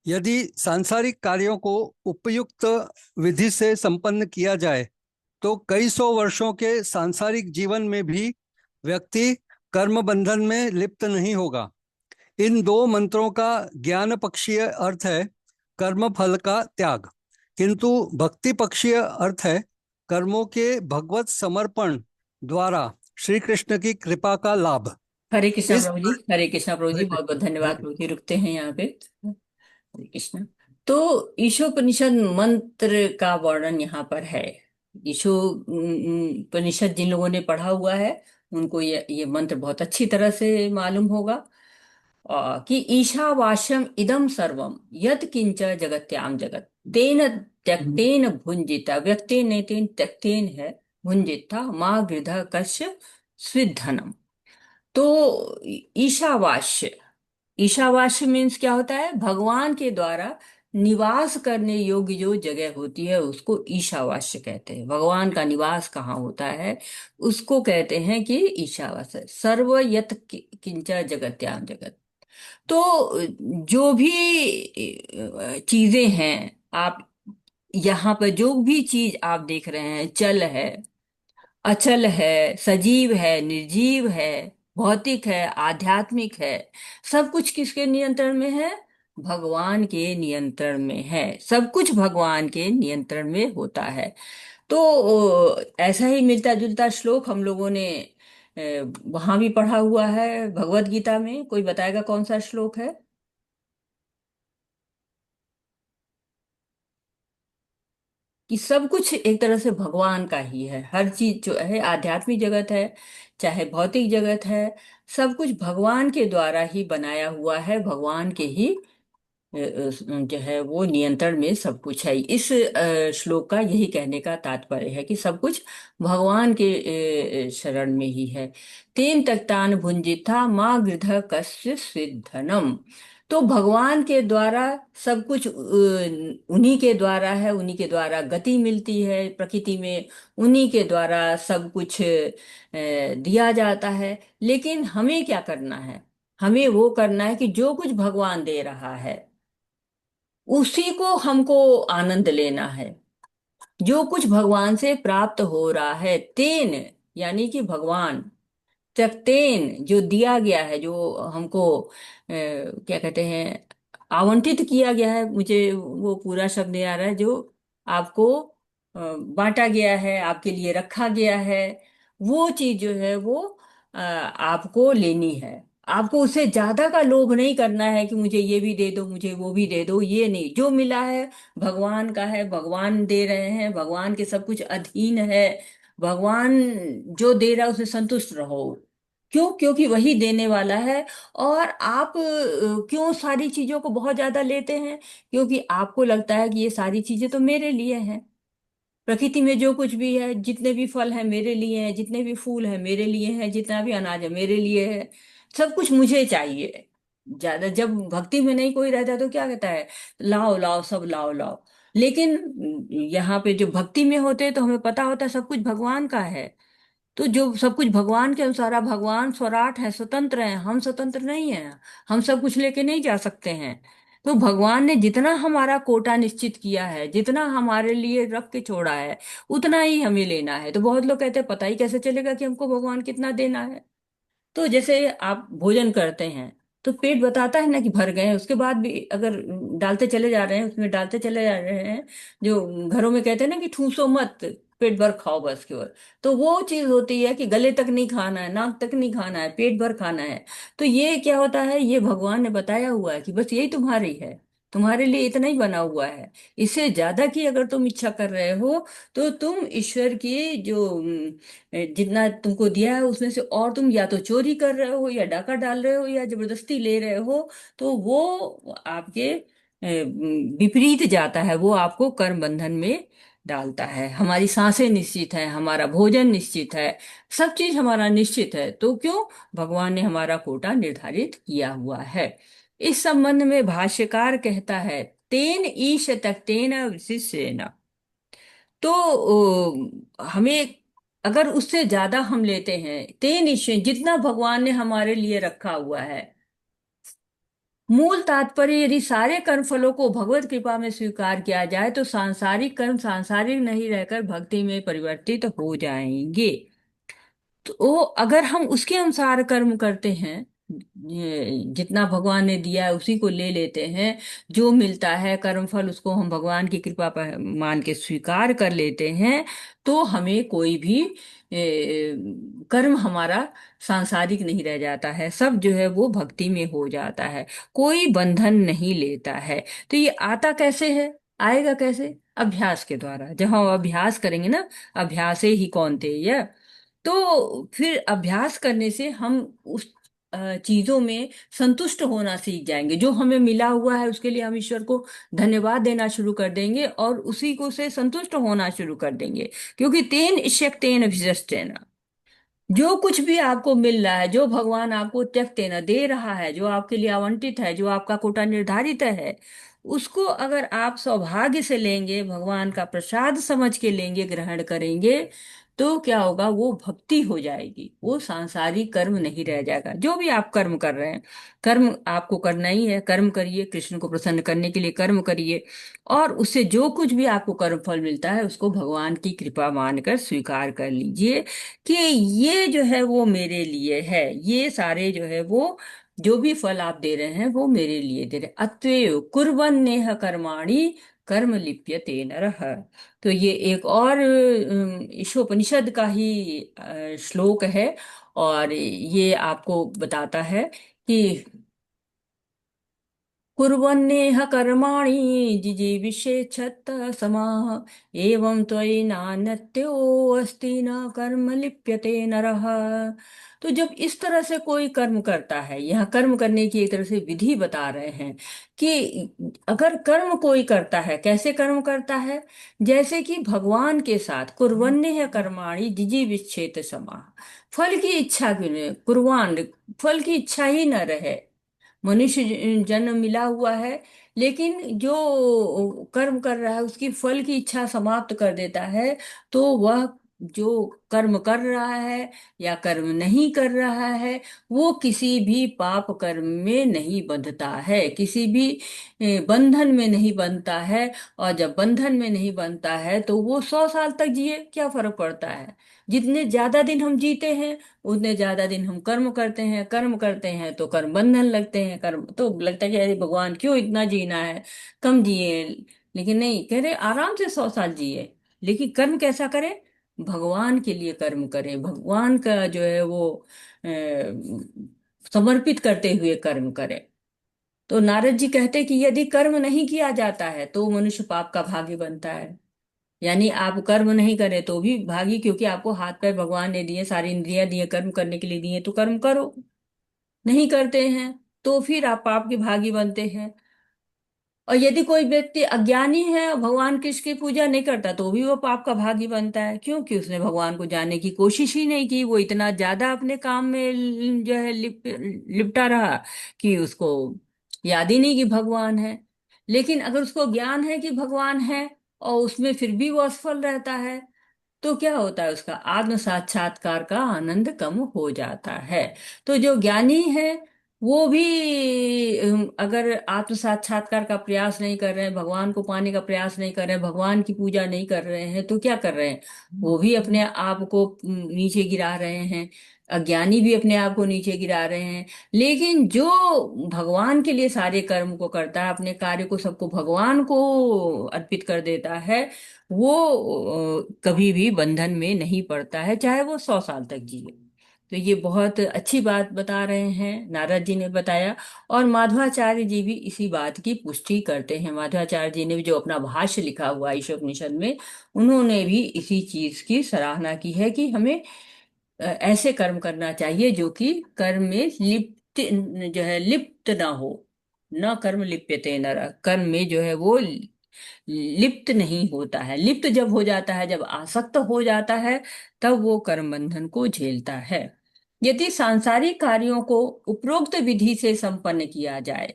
यदि सांसारिक कार्यों को उपयुक्त विधि से संपन्न किया जाए तो कई सौ वर्षों के सांसारिक जीवन में भी व्यक्ति कर्म बंधन में लिप्त नहीं होगा। इन दो मंत्रों का ज्ञान पक्षीय अर्थ है कर्म फल का त्याग, किंतु भक्ति पक्षीय अर्थ है कर्मों के भगवत समर्पण द्वारा श्री कृष्ण की कृपा का लाभ। हरे कृष्णा इस प्रभु जी। हरे कृष्णा प्रभु जी, हरे बहुत बहुत कृष्ण। धन्यवाद प्रभु जी। रुकते हैं यहाँ पे। हरे कृष्णा। तो ईशोपनिषद मंत्र का वर्णन यहाँ पर है। ईशोपनिषद जिन लोगों ने पढ़ा हुआ है उनको ये मंत्र बहुत अच्छी तरह से मालूम होगा। कि ईशावास्यम इदम सर्वम यत् किंच जगत्याम जगत तेन त्यक्तेन भुंजिता, व्यक्तेन तेन त्यक्तेन है भुंजिता माँ गृध कश्य स्विधनम। तो ईशावास्य, ईशावास्य मीन्स क्या होता है? भगवान के द्वारा निवास करने योग्य जो जगह होती है उसको ईशावास्य कहते हैं। भगवान का निवास कहाँ होता है उसको कहते हैं कि ईशावास्य। सर्व यत किंच जगत्याम जगत। तो जो भी चीजें हैं, आप यहाँ पर जो भी चीज आप देख रहे हैं, चल है, अचल है, सजीव है, निर्जीव है, भौतिक है, आध्यात्मिक है, सब कुछ किसके नियंत्रण में है? भगवान के नियंत्रण में है। सब कुछ भगवान के नियंत्रण में होता है। तो ऐसा ही मिलता जुलता श्लोक हम लोगों ने वहां भी पढ़ा हुआ है भगवत गीता में। कोई बताएगा कौन सा श्लोक है? कि सब कुछ एक तरह से भगवान का ही है। हर चीज जो है, आध्यात्मिक जगत है चाहे भौतिक जगत है, सब कुछ भगवान के द्वारा ही बनाया हुआ है। भगवान के ही जो है वो नियंत्रण में सब कुछ है। इस श्लोक का यही कहने का तात्पर्य है कि सब कुछ भगवान के शरण में ही है। तेन तक्तान भुंजिता माँ गृध कस्य सिद्धनम। तो भगवान के द्वारा सब कुछ उन्हीं के द्वारा है, उन्हीं के द्वारा गति मिलती है प्रकृति में, उन्हीं के द्वारा सब कुछ दिया जाता है। लेकिन हमें क्या करना है? हमें वो करना है कि जो कुछ भगवान दे रहा है उसी को हमको आनंद लेना है। जो कुछ भगवान से प्राप्त हो रहा है, तेन यानी कि भगवान, त्यक्तेन जो दिया गया है, जो हमको क्या कहते हैं, आवंटित किया गया है। मुझे वो पूरा शब्द नहीं आ रहा है। जो आपको बांटा गया है, आपके लिए रखा गया है, वो चीज जो है वो आपको लेनी है। आपको उससे ज्यादा का लोभ नहीं करना है कि मुझे ये भी दे दो, मुझे वो भी दे दो। ये नहीं, जो मिला है भगवान का है, भगवान दे रहे हैं, भगवान के सब कुछ अधीन है। भगवान जो दे रहा है उससे संतुष्ट रहो। क्यों? क्योंकि वही देने वाला है। और आप क्यों सारी चीजों को बहुत ज्यादा लेते हैं? क्योंकि आपको लगता है कि ये सारी चीजें तो मेरे लिए हैं। प्रकृति में जो कुछ भी है, जितने भी फल हैं मेरे लिए हैं, जितने भी फूल हैं मेरे लिए हैं, जितना भी अनाज है मेरे लिए है। सब कुछ मुझे चाहिए। ज्यादा जब भक्ति में नहीं कोई रहता तो क्या कहता है? लाओ लाओ सब लाओ लाओ। लेकिन यहाँ पे जो भक्ति में होते हैं तो हमें पता होता है सब कुछ भगवान का है। तो जो सब कुछ भगवान के अनुसार है, भगवान स्वराट है, स्वतंत्र है, हम स्वतंत्र नहीं है। हम सब कुछ लेके नहीं जा सकते हैं। तो भगवान ने जितना हमारा कोटा निश्चित किया है, जितना हमारे लिए रख के छोड़ा है, उतना ही हमें लेना है। तो बहुत लोग कहते हैं पता ही कैसे चलेगा कि हमको भगवान कितना देना है। तो जैसे आप भोजन करते हैं तो पेट बताता है ना कि भर गए हैं, उसके बाद भी अगर डालते चले जा रहे हैं, उसमें डालते चले जा रहे हैं। जो घरों में कहते हैं ना कि ठूसो मत, पेट भर खाओ बस केवल। तो वो चीज होती है कि गले तक नहीं खाना है, नाक तक नहीं खाना है, पेट भर खाना है। तो ये क्या होता है, ये भगवान ने बताया हुआ है कि बस यही तुम्हारी है, तुम्हारे लिए इतना ही बना हुआ है। इससे ज्यादा की अगर तुम इच्छा कर रहे हो तो तुम ईश्वर की जो जितना तुमको दिया है उसमें से और तुम या तो चोरी कर रहे हो, या डाका डाल रहे हो, या जबरदस्ती ले रहे हो। तो वो आपके विपरीत जाता है, वो आपको कर्म बंधन में डालता है। हमारी सांसें निश्चित है, हमारा भोजन निश्चित है, सब चीज हमारा निश्चित है। तो क्यों, भगवान ने हमारा कोटा निर्धारित किया हुआ है। इस संबंध में भाष्यकार कहता है, तेन ईश तख्तेन विशिष्येन। तो हमें अगर उससे ज्यादा हम लेते हैं, तेन ईश्वर जितना भगवान ने हमारे लिए रखा हुआ है। मूल तात्पर्य, यदि सारे कर्म फलों को भगवत कृपा में स्वीकार किया जाए तो सांसारिक कर्म सांसारिक नहीं रहकर भक्ति में परिवर्तित हो जाएंगे। तो अगर हम उसके अनुसार कर्म करते हैं, जितना भगवान ने दिया है उसी को ले लेते हैं, जो मिलता है कर्म फल उसको हम भगवान की कृपा पर मान के स्वीकार कर लेते हैं, तो हमें कोई भी कर्म हमारा सांसारिक नहीं रह जाता है, सब जो है वो भक्ति में हो जाता है, कोई बंधन नहीं लेता है। तो ये आता कैसे है, आएगा कैसे? अभ्यास के द्वारा। जब हम अभ्यास करेंगे ना, अभ्यासे ही कौन्तेय, तो फिर अभ्यास करने से हम उस चीजों में संतुष्ट होना सीख जाएंगे। जो हमें मिला हुआ है उसके लिए हम ईश्वर को धन्यवाद देना शुरू कर देंगे और उसी को से संतुष्ट होना शुरू कर देंगे। क्योंकि तेन इष्यक्तेन अभिजस्तेन, जो कुछ भी आपको मिल रहा है, जो भगवान आपको त्यक्तेन दे रहा है, जो आपके लिए आवंटित है, जो आपका कोटा निर्धारित है, उसको अगर आप सौभाग्य से लेंगे, भगवान का प्रसाद समझ के लेंगे, ग्रहण करेंगे, तो क्या होगा, वो भक्ति हो जाएगी, वो सांसारिक कर्म नहीं रह जाएगा। जो भी आप कर्म कर रहे हैं, कर्म आपको करना ही है, कर्म करिए, कृष्ण को प्रसन्न करने के लिए कर्म करिए। और उससे जो कुछ भी आपको कर्म फल मिलता है उसको भगवान की कृपा मानकर स्वीकार कर लीजिए कि ये जो है वो मेरे लिए है, ये सारे जो है वो जो भी फल आप दे रहे हैं वो मेरे लिए दे रहे हैं। अत्वेव कुर्वन् नेह कर्माणि कर्म लिप्यते नरः। तो ये एक और ईशोपनिषद का ही श्लोक है, और ये आपको बताता है कि कुर्वन्नेह कर्माणि जिजीविषेच्छत् समाः एवं त्वयि नान्यत्योऽस्ति न कर्म लिप्यते नरः। तो जब इस तरह से कोई कर्म करता है, यह कर्म करने की एक तरह से विधि बता रहे हैं कि अगर कर्म कोई करता है, कैसे कर्म करता है, जैसे कि भगवान के साथ कुर्वन्नेह कर्माणि जिजीविषेत समाः, फल की इच्छा क्यों नहीं, कुर्वान, फल की इच्छा ही न रहे। मनुष्य जन्म मिला हुआ है, लेकिन जो कर्म कर रहा है उसकी फल की इच्छा समाप्त कर देता है। तो वह जो कर्म कर रहा है या कर्म नहीं कर रहा है, वो किसी भी पाप कर्म में नहीं बंधता है, किसी भी बंधन में नहीं बंधता है। और जब बंधन में नहीं बंधता है तो वो 100 साल तक जिए, क्या फर्क पड़ता है? जितने ज्यादा दिन हम जीते हैं उतने ज्यादा दिन हम कर्म करते हैं, कर्म करते हैं तो कर्म बंधन लगते हैं, कर्म तो लगता है कि अरे भगवान क्यों इतना जीना है, कम जिए। लेकिन नहीं, कह रहे आराम से 100 साल जिए, लेकिन कर्म कैसा करें, भगवान के लिए कर्म करें, भगवान का जो है वो समर्पित करते हुए कर्म करें। तो नारद जी कहते कि यदि कर्म नहीं किया जाता है तो मनुष्य पाप का भागी बनता है। यानी आप कर्म नहीं करें तो भी भागी, क्योंकि आपको हाथ पैर भगवान ने दिए, सारी इंद्रियां दिए कर्म करने के लिए दिए, तो कर्म करो। नहीं करते हैं तो फिर आप पाप के भागी बनते हैं। और यदि कोई व्यक्ति अज्ञानी है और भगवान कृष्ण की पूजा नहीं करता तो भी वो पाप का भागी बनता है, क्योंकि उसने भगवान को जानने की कोशिश ही नहीं की, वो इतना ज्यादा अपने काम में जो है लिपटा रहा कि उसको याद ही नहीं कि भगवान है। लेकिन अगर उसको ज्ञान है कि भगवान है और उसमें फिर भी वो असफल रहता है, तो क्या होता है, उसका आत्म साक्षात्कार का आनंद कम हो जाता है। तो जो ज्ञानी है वो भी अगर आत्म साक्षात्कार का प्रयास नहीं कर रहे हैं, भगवान को पाने का प्रयास नहीं कर रहे हैं, भगवान की पूजा नहीं कर रहे हैं, तो क्या कर रहे हैं? वो भी अपने आप को नीचे गिरा रहे हैं। अज्ञानी भी अपने आप को नीचे गिरा रहे हैं। लेकिन जो भगवान के लिए सारे कर्म को करता है, अपने कार्य को सबको भगवान को अर्पित कर देता है, वो कभी भी बंधन में नहीं पड़ता है, चाहे वो 100 साल तक जिए। तो ये बहुत अच्छी बात बता रहे हैं, नारद जी ने बताया। और माधवाचार्य जी भी इसी बात की पुष्टि करते हैं। माधवाचार्य जी ने भी जो अपना भाष्य लिखा हुआ है ईशोपनिषद में, उन्होंने भी इसी चीज की सराहना की है कि हमें ऐसे कर्म करना चाहिए जो कि कर्म में लिप्त, जो है लिप्त ना हो। न कर्म लिप्यते नरः, कर्म में जो है वो लिप्त नहीं होता है। लिप्त जब हो जाता है, जब आसक्त हो जाता है, तब वो कर्म बंधन को झेलता है। यदि सांसारिक कार्यों को उपरोक्त विधि से संपन्न किया जाए,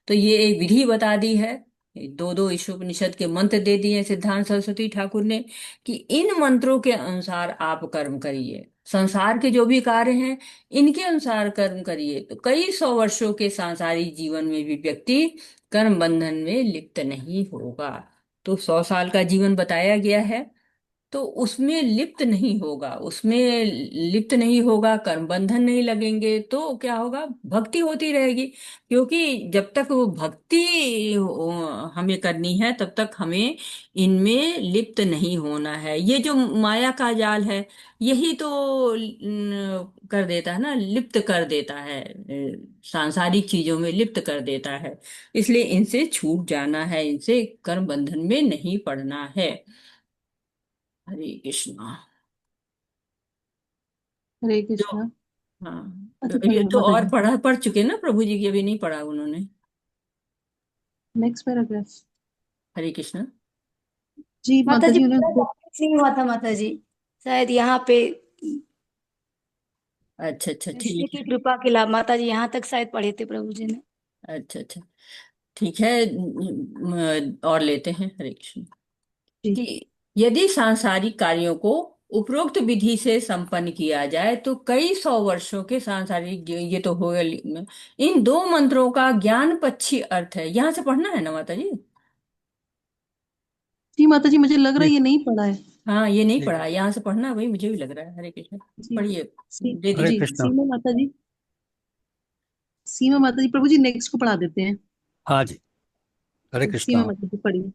तो ये एक विधि बता दी है। दो दो ईशोपनिषद के मंत्र दे दिए सिद्धांत सरस्वती ठाकुर ने, कि इन मंत्रों के अनुसार आप कर्म करिए। संसार के जो भी कार्य हैं, इनके अनुसार कर्म करिए, तो कई 100 वर्षों के सांसारिक जीवन में भी व्यक्ति कर्म बंधन में लिप्त नहीं होगा। तो 100 साल का जीवन बताया गया है, तो उसमें लिप्त नहीं होगा, उसमें लिप्त नहीं होगा, कर्म बंधन नहीं लगेंगे, तो क्या होगा? भक्ति होती रहेगी। क्योंकि जब तक वो भक्ति हमें करनी है, तब तक हमें इनमें लिप्त नहीं होना है। ये जो माया का जाल है, यही तो कर देता है ना, लिप्त कर देता है, सांसारिक चीजों में लिप्त कर देता है। इसलिए इनसे छूट जाना है, इनसे कर्म बंधन में नहीं पड़ना है। हरे कृष्णा। हरे जो कृष्णा। हाँ, अच्छा तो ये तो माता और जी, पढ़ चुके ना प्रभु जी की, अभी नहीं पढ़ा उन्होंने। Next paragraph. हरे कृष्णा। जी माता माता जी जी उन्हें पूरा complete नहीं हुआ था माता जी, शायद यहाँ पे अच्छा अच्छा, कृष्ण ठीक की है। कृपा के लाभ, माता जी यहाँ तक शायद पढ़े थे प्रभु जी ने। अच्छा अच्छा, ठीक है। और लेते हैं। हरे कृष्ण। जी। कि यदि सांसारिक कार्यों को उपरोक्त विधि से संपन्न किया जाए, तो कई 100 वर्षों के सांसारिक ये तो हो गया। इन दो मंत्रों का ज्ञान पक्षी अर्थ है, यहाँ से पढ़ना है ना माता जी? जी माता जी मुझे लग रहा है जी ये नहीं पढ़ा है। हाँ, ये नहीं जी पढ़ा, यहाँ से पढ़ना, वही मुझे भी लग रहा है। हरे कृष्ण। जी पढ़िए, सी, दे हरे जी दीजिए। कृष्णा। सीमा माता जी, सीमा माता जी प्रभु जी नेक्स्ट को पढ़ा देते हैं। हाँ जी, हरे सीमा कृष्णा। माता जी पढ़िए।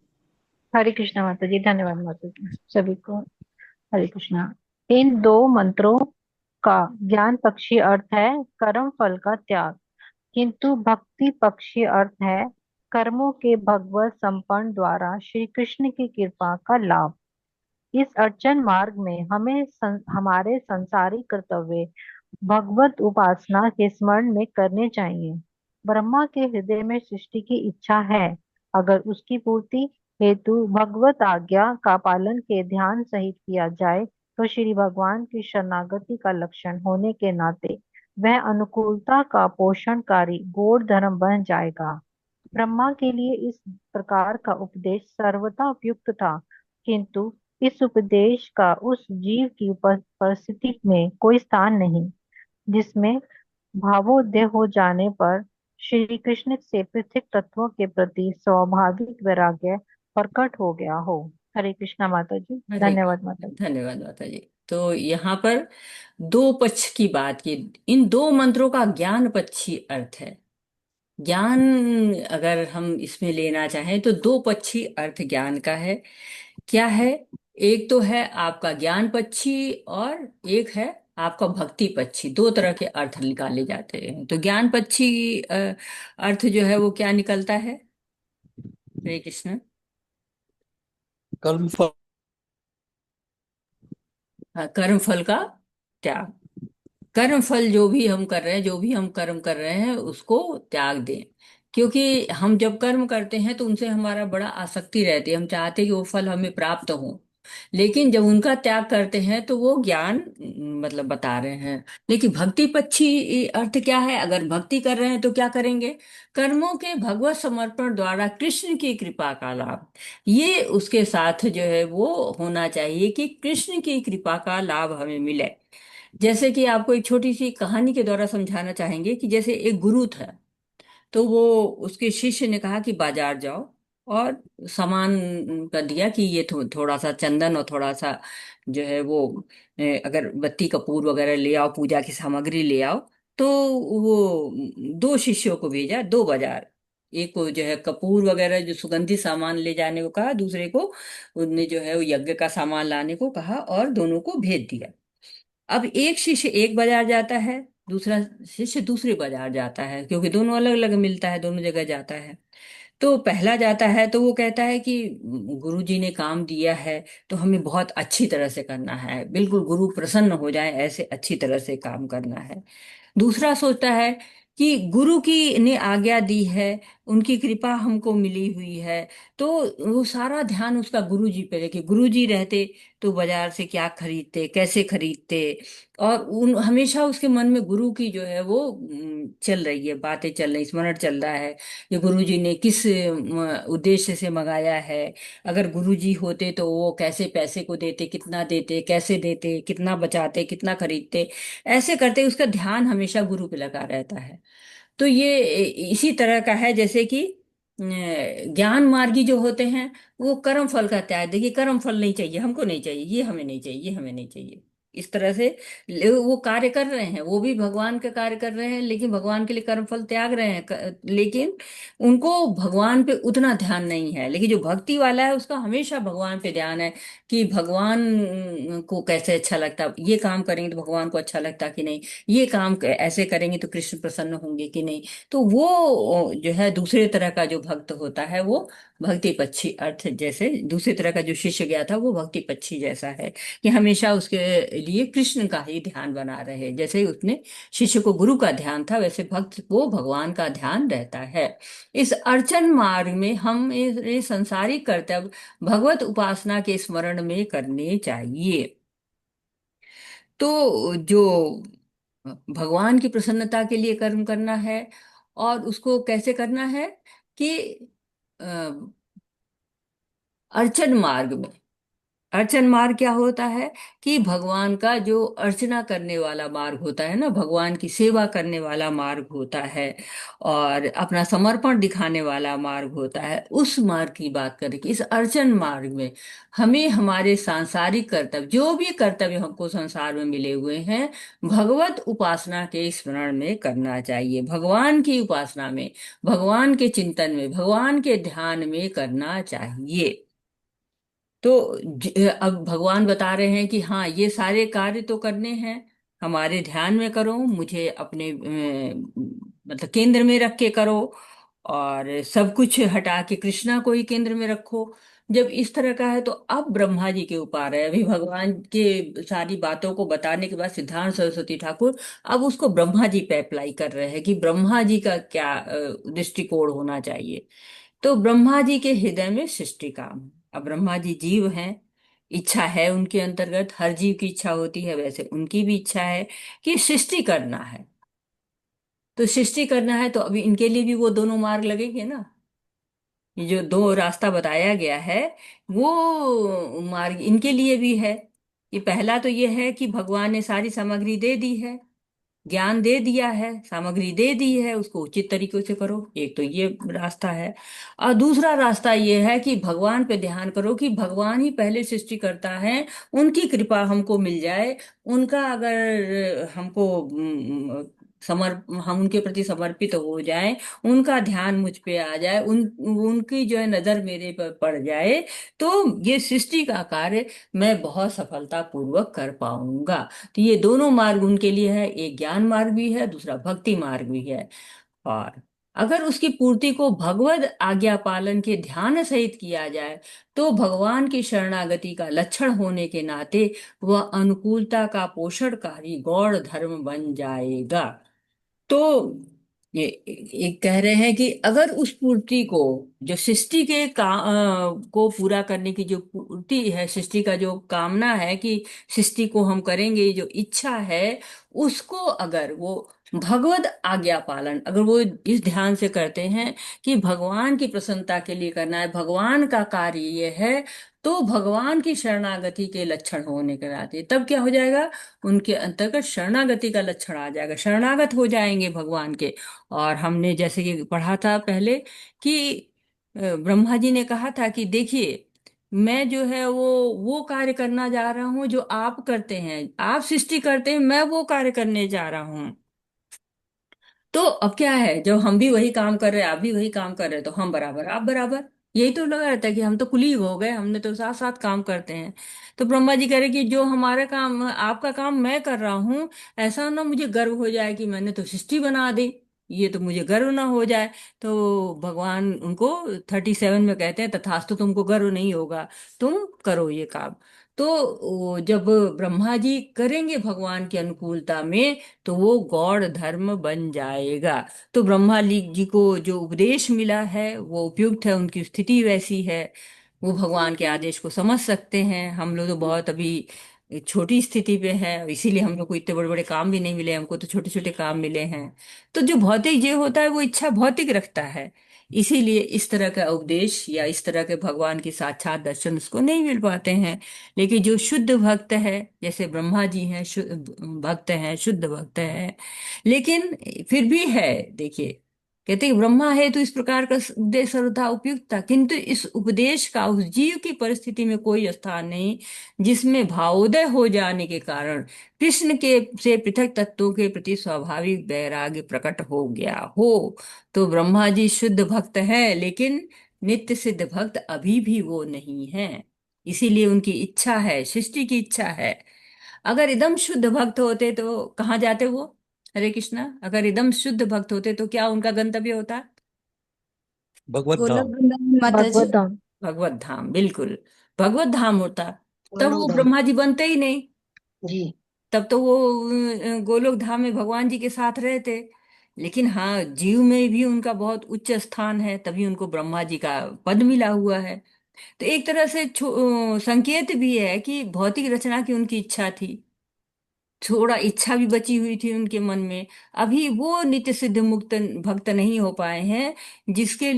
हरे कृष्णा माता जी, धन्यवाद माता जी सभी को। हरे कृष्णा। इन दो मंत्रों का ज्ञान पक्षी अर्थ है कर्म फल का त्याग, किंतु भक्ति पक्षी अर्थ है कर्मों के भगवत संपन्न द्वारा श्री कृष्ण की कृपा का लाभ। इस अड़चन मार्ग में हमें हमारे संसारिक कर्तव्य भगवत उपासना के स्मरण में करने चाहिए। ब्रह्मा के हृदय में सृष्टि की इच्छा है। अगर उसकी पूर्ति हेतु भगवत आज्ञा का पालन के ध्यान सहित किया जाए, तो श्री भगवान की शरणागति का लक्षण होने के नाते वह अनुकूलता का पोषणकारी गौड़ धर्म बन जाएगा। ब्रह्मा के लिए इस प्रकार का उपदेश सर्वथा उपयुक्त था, किंतु इस उपदेश का उस जीव की परिस्थिति में कोई स्थान नहीं जिसमें भावोदय हो जाने पर श्री कृष्ण से पृथक तत्वों के प्रति स्वाभाविक वैराग्य प्रकट हो गया हो। हरे कृष्णा माता जी, हरे धन्यवाद माता कृष्ण। जी। धन्यवाद माता जी। तो यहाँ पर दो पक्ष की बात की। इन दो मंत्रों का ज्ञान पक्षी अर्थ है। ज्ञान अगर हम इसमें लेना चाहें, तो दो पक्षी अर्थ ज्ञान का है। क्या है? एक तो है आपका ज्ञान पक्षी, और एक है आपका भक्ति पक्षी। दो तरह के अर्थ निकाले जाते हैं। तो ज्ञान पक्षी अर्थ जो है वो क्या निकलता है? हरे कृष्ण। कर्म फल। कर्म फल का त्याग। कर्म फल जो भी हम कर रहे हैं, जो भी हम कर्म कर रहे हैं, उसको त्याग दें। क्योंकि हम जब कर्म करते हैं, तो उनसे हमारा बड़ा आसक्ति रहती है, हम चाहते हैं कि वो फल हमें प्राप्त हो। लेकिन जब उनका त्याग करते हैं, तो वो ज्ञान मतलब बता रहे हैं। लेकिन भक्ति पक्षी अर्थ क्या है? अगर भक्ति कर रहे हैं, तो क्या करेंगे? कर्मों के भगवत समर्पण द्वारा कृष्ण की कृपा का लाभ। ये उसके साथ जो है वो होना चाहिए कि कृष्ण की कृपा का लाभ हमें मिले। जैसे कि आपको एक छोटी सी कहानी के द्वारा समझाना चाहेंगे कि जैसे एक गुरु था, तो वो उसके शिष्य ने कहा कि बाजार जाओ और सामान का दिया कि ये थोड़ा सा चंदन और थोड़ा सा जो है वो अगर बत्ती कपूर वगैरह ले आओ, पूजा की सामग्री ले आओ। तो वो दो शिष्यों को भेजा, दो बाजार। एक को जो है कपूर वगैरह जो सुगंधित सामान ले जाने को कहा, दूसरे को उनने जो है वो यज्ञ का सामान लाने को कहा, और दोनों को भेज दिया। अब एक शिष्य एक बाजार जाता है, दूसरा शिष्य दूसरे बाजार जाता है, क्योंकि दोनों अलग अलग मिलता है, दोनों जगह जाता है। तो पहला जाता है तो वो कहता है कि गुरु जी ने काम दिया है तो हमें बहुत अच्छी तरह से करना है, बिल्कुल गुरु प्रसन्न हो जाए ऐसे अच्छी तरह से काम करना है। दूसरा सोचता है कि गुरु की ने आज्ञा दी है, उनकी कृपा हमको मिली हुई है, तो वो सारा ध्यान उसका गुरु जी पे है कि गुरु जी रहते तो बाजार से क्या खरीदते, कैसे खरीदते। और उन हमेशा उसके मन में गुरु की जो है वो चल रही है, बातें चल रही, स्मरण चल रहा है कि गुरु जी ने किस उद्देश्य से मंगाया है। अगर गुरु जी होते तो वो कैसे पैसे को देते, कितना देते, कैसे देते, कितना बचाते, कितना खरीदते। ऐसे करते उसका ध्यान हमेशा गुरु पे लगा रहता है। तो ये इसी तरह का है, जैसे कि ज्ञान मार्गी जो होते हैं वो कर्म फल का त्याग, देखिए कर्म फल नहीं चाहिए, हमको नहीं चाहिए, ये हमें नहीं चाहिए, ये हमें नहीं चाहिए, इस तरह से वो कार्य कर रहे हैं, वो भी भगवान का कार्य कर रहे हैं, लेकिन भगवान के लिए कर्म फल त्याग रहे हैं, लेकिन उनको भगवान पे उतना ध्यान नहीं है। लेकिन जो भक्ति वाला है उसका हमेशा भगवान पे ध्यान है कि भगवान को कैसे अच्छा लगता, ये काम करेंगे तो भगवान को अच्छा लगता कि नहीं, ये काम ऐसे करेंगे तो कृष्ण प्रसन्न होंगे कि नहीं। तो वो जो है दूसरे तरह का जो भक्त होता है वो भक्ति पक्षी अर्थ, जैसे दूसरे तरह का जो शिष्य गया था वो भक्ति पक्षी जैसा है कि हमेशा उसके लिए कृष्ण का ही ध्यान बना रहे। जैसे उसने शिष्य को गुरु का ध्यान था, वैसे भक्त को भगवान का ध्यान रहता है। इस अर्चन मार्ग में हम ये संसारिक कर्तव्य भगवत उपासना के स्मरण में करने चाहिए। तो जो भगवान की प्रसन्नता के लिए कर्म करना है, और उसको कैसे करना है कि अ, अर्चन मार्ग में। अर्चन मार्ग क्या होता है कि भगवान का जो अर्चना करने वाला मार्ग होता है ना, भगवान की सेवा करने वाला मार्ग होता है, और अपना समर्पण दिखाने वाला मार्ग होता है, उस मार्ग की बात करें कि इस अर्चन मार्ग में हमें हमारे सांसारिक कर्तव्य, जो भी कर्तव्य हमको संसार में मिले हुए हैं, भगवत उपासना के स्मरण में करना चाहिए, भगवान की उपासना में, भगवान के चिंतन में, भगवान के ध्यान में करना चाहिए। तो अब भगवान बता रहे हैं कि हाँ ये सारे कार्य तो करने हैं, हमारे ध्यान में करो, मुझे अपने मतलब केंद्र में रख के करो, और सब कुछ हटा के कृष्णा को ही केंद्र में रखो। जब इस तरह का है तो अब ब्रह्मा जी के ऊपर है, अभी भगवान के सारी बातों को बताने के बाद सिद्धार्थ सरस्वती ठाकुर अब उसको ब्रह्मा जी पे अप्लाई कर रहे हैं कि ब्रह्मा जी का क्या दृष्टिकोण होना चाहिए। तो ब्रह्मा जी के हृदय में सृष्टि काम है। अब ब्रह्मा जी जीव हैं, इच्छा है उनके अंतर्गत, हर जीव की इच्छा होती है, वैसे उनकी भी इच्छा है कि सृष्टि करना है। तो सृष्टि करना है तो अभी इनके लिए भी वो दोनों मार्ग लगेंगे ना, ये जो दो रास्ता बताया गया है वो मार्ग इनके लिए भी है। कि पहला तो ये है कि भगवान ने सारी सामग्री दे दी है, ज्ञान दे दिया है, सामग्री दे दी है, उसको उचित तरीके से करो, एक तो ये रास्ता है। और दूसरा रास्ता ये है कि भगवान पे ध्यान करो कि भगवान ही पहले सृष्टि करता है, उनकी कृपा हमको मिल जाए, उनका अगर हमको हम उनके प्रति समर्पित हो जाएं, उनका ध्यान मुझ पे आ जाए, उनकी जो है नजर मेरे पर पड़ जाए, तो ये सृष्टि का कार्य मैं बहुत सफलता पूर्वक कर पाऊंगा। तो ये दोनों मार्ग उनके लिए है, एक ज्ञान मार्ग भी है, दूसरा भक्ति मार्ग भी है। और अगर उसकी पूर्ति को भगवत आज्ञा पालन के ध्यान सहित किया जाए तो भगवान की शरणागति का लक्षण होने के नाते वह अनुकूलता का पोषणकारी गौण धर्म बन जाएगा। तो ये कह रहे हैं कि अगर उस पूर्ति को, जो सृष्टि के को पूरा करने की जो पूर्ति है, सृष्टि का जो कामना है कि सृष्टि को हम करेंगे, जो इच्छा है, उसको अगर वो भगवत आज्ञा पालन, अगर वो इस ध्यान से करते हैं कि भगवान की प्रसन्नता के लिए करना है, भगवान का कार्य ये है, तो भगवान की शरणागति के लक्षण होने के नाते तब क्या हो जाएगा, उनके अंतर्गत शरणागति का लक्षण आ जाएगा, शरणागत हो जाएंगे भगवान के। और हमने जैसे कि पढ़ा था पहले कि ब्रह्मा जी ने कहा था कि देखिए, मैं जो है वो कार्य करना जा रहा हूं जो आप करते हैं, आप सृष्टि करते हैं, मैं वो कार्य करने जा रहा हूं। तो अब क्या है, जब हम भी वही काम कर रहे हैं, आप भी वही काम कर रहे हैं, तो हम बराबर आप बराबर, यही तो लगा रहता है कि हम तो कुलीग हो गए, हमने तो साथ साथ काम करते हैं। तो ब्रह्मा जी कह रहे कि जो हमारा काम, आपका काम मैं कर रहा हूं, ऐसा ना मुझे गर्व हो जाए कि मैंने तो सृष्टि बना दी, ये तो मुझे गर्व ना हो जाए। तो भगवान उनको 37 में कहते हैं, तथास्तु, तुमको गर्व नहीं होगा, तुम करो ये काम। तो जब ब्रह्मा जी करेंगे भगवान की अनुकूलता में, तो वो गौड़ धर्म बन जाएगा। तो ब्रह्मा जी को जो उपदेश मिला है वो उपयुक्त है, उनकी स्थिति वैसी है, वो भगवान के आदेश को समझ सकते हैं। हम लोग तो बहुत अभी छोटी स्थिति पे है, इसीलिए हम लोग को इतने बड़े बड़े काम भी नहीं मिले, हमको तो छोटे छोटे काम मिले हैं। तो जो भौतिक जीव होता है वो इच्छा भौतिक रखता है, इसीलिए इस तरह का उपदेश या इस तरह के भगवान की साक्षात दर्शन उसको नहीं मिल पाते हैं। लेकिन जो शुद्ध भक्त है, जैसे ब्रह्मा जी हैं, भक्त हैं, शुद्ध भक्त हैं, लेकिन फिर भी है, देखिए, कहते हैं ब्रह्मा है तो इस प्रकार का उपदेश सर्वथा उपयुक्त था, किंतु इस उपदेश का उस जीव की परिस्थिति में कोई स्थान नहीं जिसमें भावोदय हो जाने के कारण कृष्ण के से पृथक तत्वों के प्रति स्वाभाविक वैराग्य प्रकट हो गया हो। तो ब्रह्मा जी शुद्ध भक्त है, लेकिन नित्य सिद्ध भक्त अभी भी वो नहीं है, इसीलिए उनकी इच्छा है, सृष्टि की इच्छा है। अगर एकदम शुद्ध भक्त होते तो कहाँ जाते वो, हरे कृष्णा, अगर एकदम शुद्ध भक्त होते तो क्या उनका गंतव्य होता, भगवत गोलोक धाम। वृंदावन माता जी। भगवत धाम। भगवत धाम, बिल्कुल, भगवत धाम होता। तब गोलोक वो धाम। ब्रह्मा जी बनते ही नहीं, जी। तब तो वो गोलोक धाम में भगवान जी के साथ रहते। लेकिन हाँ, जीव में भी उनका बहुत उच्च स्थान है, तभी उनको ब्रह्मा जी का पद मिला हुआ है। तो एक तरह से संकेत भी है कि भौतिक रचना की उनकी इच्छा थी, थोड़ा इच्छा भी बची हुई थी उनके मन में। अभी वो नित्य सिद्ध मुक्त भक्त नहीं हो पाए हैं जिसके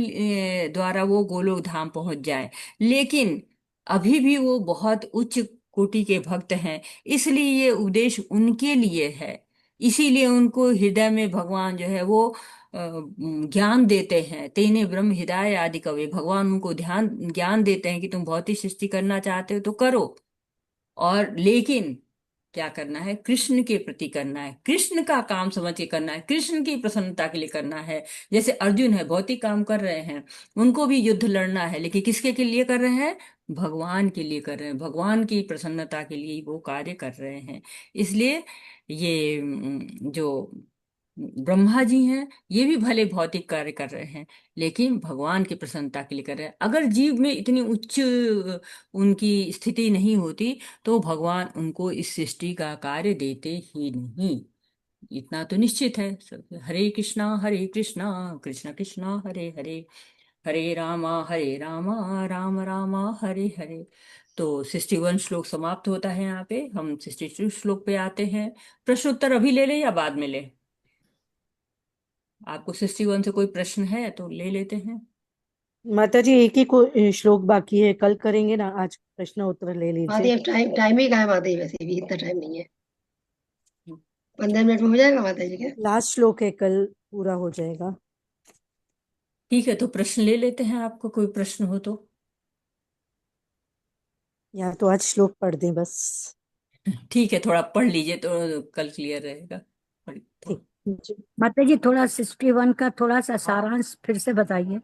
द्वारा वो गोलोक धाम पहुंच जाए, लेकिन अभी भी वो बहुत उच्च कोटि के भक्त हैं, इसलिए ये उपदेश उनके लिए है। इसीलिए उनको हृदय में भगवान जो है वो ज्ञान देते हैं, तेने ब्रह्म हृदय आदि कवे, भगवान उनको ध्यान ज्ञान देते हैं कि तुम भौतिक सृष्टि करना चाहते हो तो करो, और लेकिन क्या करना है, कृष्ण के प्रति करना है, कृष्ण का काम समझ के करना है, कृष्ण की प्रसन्नता के लिए करना है। जैसे अर्जुन है, भौतिक काम कर रहे हैं, उनको भी युद्ध लड़ना है, लेकिन किसके के लिए कर रहे हैं, भगवान के लिए कर रहे हैं, भगवान की प्रसन्नता के लिए वो कार्य कर रहे हैं। इसलिए ये जो ब्रह्मा जी हैं, ये भी भले भौतिक कार्य कर रहे हैं, लेकिन भगवान की प्रसन्नता के लिए कर रहे हैं। अगर जीव में इतनी उच्च उनकी स्थिति नहीं होती तो भगवान उनको इस सृष्टि का कार्य देते ही नहीं, इतना तो निश्चित है सब। हरे कृष्णा कृष्ण कृष्णा हरे हरे, हरे रामा राम रामा हरे हरे। तो 61 श्लोक समाप्त होता है यहाँ पे, हम 62 श्लोक पे आते हैं। प्रश्न उत्तर अभी ले ले या बाद में ले, आपको 61 से कोई प्रश्न है तो ले लेते हैं। माता जी एक ही श्लोक बाकी है, कल करेंगे ना, आज प्रश्न उत्तर ले माता जी लीजिए। अब टाइम टाइम ही कहाँ है माता जी, वैसे भी इतना टाइम नहीं है। 15 मिनट में हो जाएगा माता जी क्या? लास्ट श्लोक है, कल पूरा हो जाएगा। ठीक है, तो प्रश्न ले लेते हैं, आपको कोई प्रश्न हो तो। या तो आज श्लोक पढ़ दें बस। ठीक है, थोड़ा पढ़ लीजिए तो कल क्लियर रहेगा। ठीक जी। माता जी थोड़ा 61 का थोड़ा सा सारांश फिर से बताइए।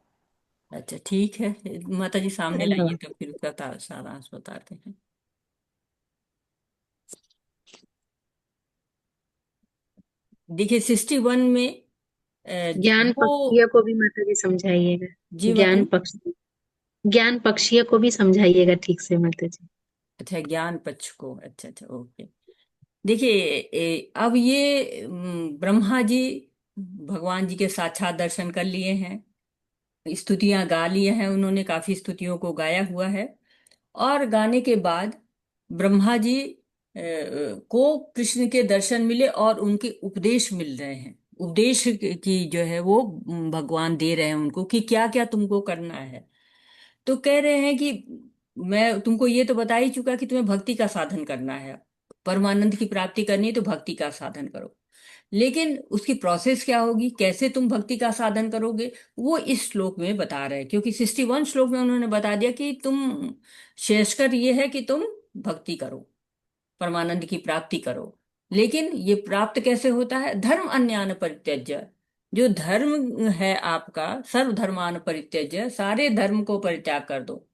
अच्छा ठीक है, माता जी सामने लाइए धन्यवाद। तो फिर उसका सारांश बताते हैं। देखिए 61 में ज्ञान दो, पक्षीय को भी माता जी समझाइएगा। जी माता ज्ञान जी। पक्ष ज्ञान पक्षीय को भी समझाइएगा ठीक से माता जी। अच्छा, ज्ञान पक्ष को, अच्छा अच्छा, ओके। देखिए अब ये ब्रह्मा जी भगवान जी के साक्षात दर्शन कर लिए हैं, स्तुतियां गा लिए हैं, उन्होंने काफी स्तुतियों को गाया हुआ है। और गाने के बाद ब्रह्मा जी को कृष्ण के दर्शन मिले और उनके उपदेश मिल रहे हैं, उपदेश की जो है वो भगवान दे रहे हैं उनको कि क्या क्या तुमको करना है। तो कह रहे हैं कि मैं तुमको ये तो बता ही चुका कि तुम्हें भक्ति का साधन करना है, परमानंद की प्राप्ति करनी है तो भक्ति का साधन करो। लेकिन उसकी प्रोसेस क्या होगी, कैसे तुम भक्ति का साधन करोगे, वो इस श्लोक में बता रहे हैं। क्योंकि 61 श्लोक में उन्होंने बता दिया कि तुम, शेषकर ये है कि तुम भक्ति करो, परमानंद की प्राप्ति करो। लेकिन ये प्राप्त कैसे होता है? धर्म अन्यान परित्यज्य, जो धर्म है आपका, सर्वधर्मान परित्यज्य, सारे धर्म को परित्याग कर दो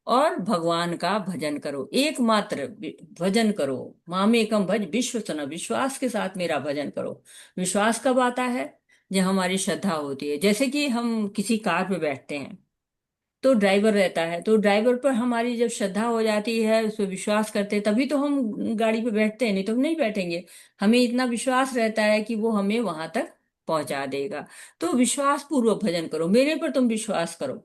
और भगवान का भजन करो, एकमात्र भजन करो। मामेकम भज विश्वसन, विश्वास के साथ मेरा भजन करो। विश्वास कब आता है? जब हमारी श्रद्धा होती है। जैसे कि हम किसी कार पे बैठते हैं तो ड्राइवर रहता है, तो ड्राइवर पर हमारी जब श्रद्धा हो जाती है, उस पर विश्वास करते हैं, तभी तो हम गाड़ी पे बैठते हैं, नहीं तो हम नहीं बैठेंगे। हमें इतना विश्वास रहता है कि वो हमें वहां तक पहुंचा देगा। तो विश्वास पूर्वक भजन करो, मेरे पर तुम विश्वास करो।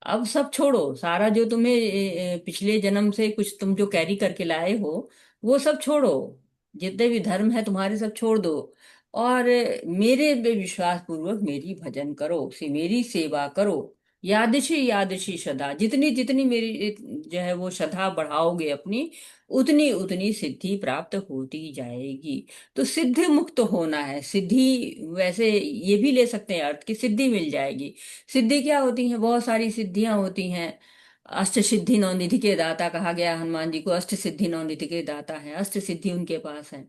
अब सब छोड़ो, सारा जो तुम्हें पिछले जन्म से कुछ तुम जो कैरी करके लाए हो, वो सब छोड़ो। जितने भी धर्म है तुम्हारे सब छोड़ दो, और मेरे पे विश्वास पूर्वक मेरी भजन करो, मेरी सेवा करो। यादृशी यादृशी श्रद्धा, जितनी जितनी मेरी जो है वो श्रद्धा बढ़ाओगे अपनी, उतनी उतनी सिद्धि प्राप्त होती जाएगी। तो सिद्धि मुक्त होना है। सिद्धि, वैसे ये भी ले सकते हैं अर्थ कि सिद्धि मिल जाएगी। सिद्धि क्या होती है? बहुत सारी सिद्धियां होती हैं। अष्ट सिद्धि नौ निधि के दाता कहा गया, हनुमान जी को अष्ट सिद्धि नौ निधि के दाता है, अष्ट सिद्धि उनके पास है।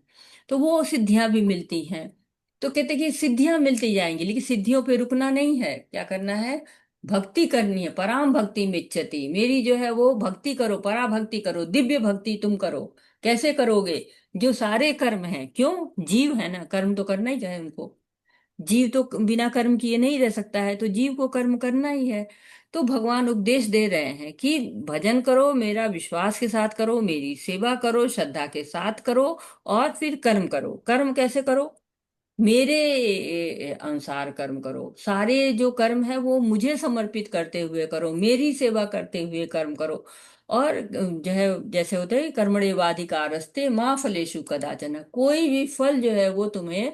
तो वो सिद्धियां भी मिलती हैं। तो कहते हैं कि सिद्धियां मिलती जाएंगी, लेकिन सिद्धियों पे रुकना नहीं है। क्या करना है? भक्ति करनी है। पराम भक्ति मिच्छति, मेरी जो है वो भक्ति करो, परा भक्ति करो, दिव्य भक्ति तुम करो। कैसे करोगे? जो सारे कर्म हैं, क्यों? जीव है ना, कर्म तो करना ही है उनको। जीव तो बिना कर्म किए नहीं रह सकता है, तो जीव को कर्म करना ही है। तो भगवान उपदेश दे रहे हैं कि भजन करो, मेरा विश्वास के साथ करो, मेरी सेवा करो, श्रद्धा के साथ करो, और फिर कर्म करो। कर्म कैसे करो? मेरे अनुसार कर्म करो। सारे जो कर्म है वो मुझे समर्पित करते हुए करो, मेरी सेवा करते हुए कर्म करो। और जो है, जैसे होते हैं कर्मण्येवाधिकारस्ते माँ फलेषु कदाचन, कोई भी फल जो है वो तुम्हें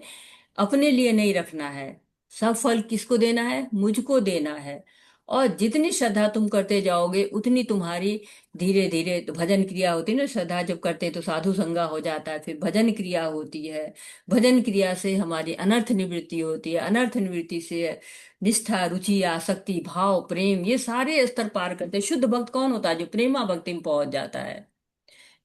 अपने लिए नहीं रखना है। सब फल किसको देना है? मुझको देना है। और जितनी श्रद्धा तुम करते जाओगे, उतनी तुम्हारी धीरे धीरे तो भजन क्रिया होती है ना। श्रद्धा जब करते हैं तो साधु संगा हो जाता है, फिर भजन क्रिया होती है। भजन क्रिया से हमारी अनर्थ निवृत्ति होती है, अनर्थ निवृत्ति से निष्ठा, रुचि, आसक्ति, भाव, प्रेम, ये सारे स्तर पार करते हैं। शुद्ध भक्त कौन होता है? जो प्रेमा भक्ति में पहुंच जाता है।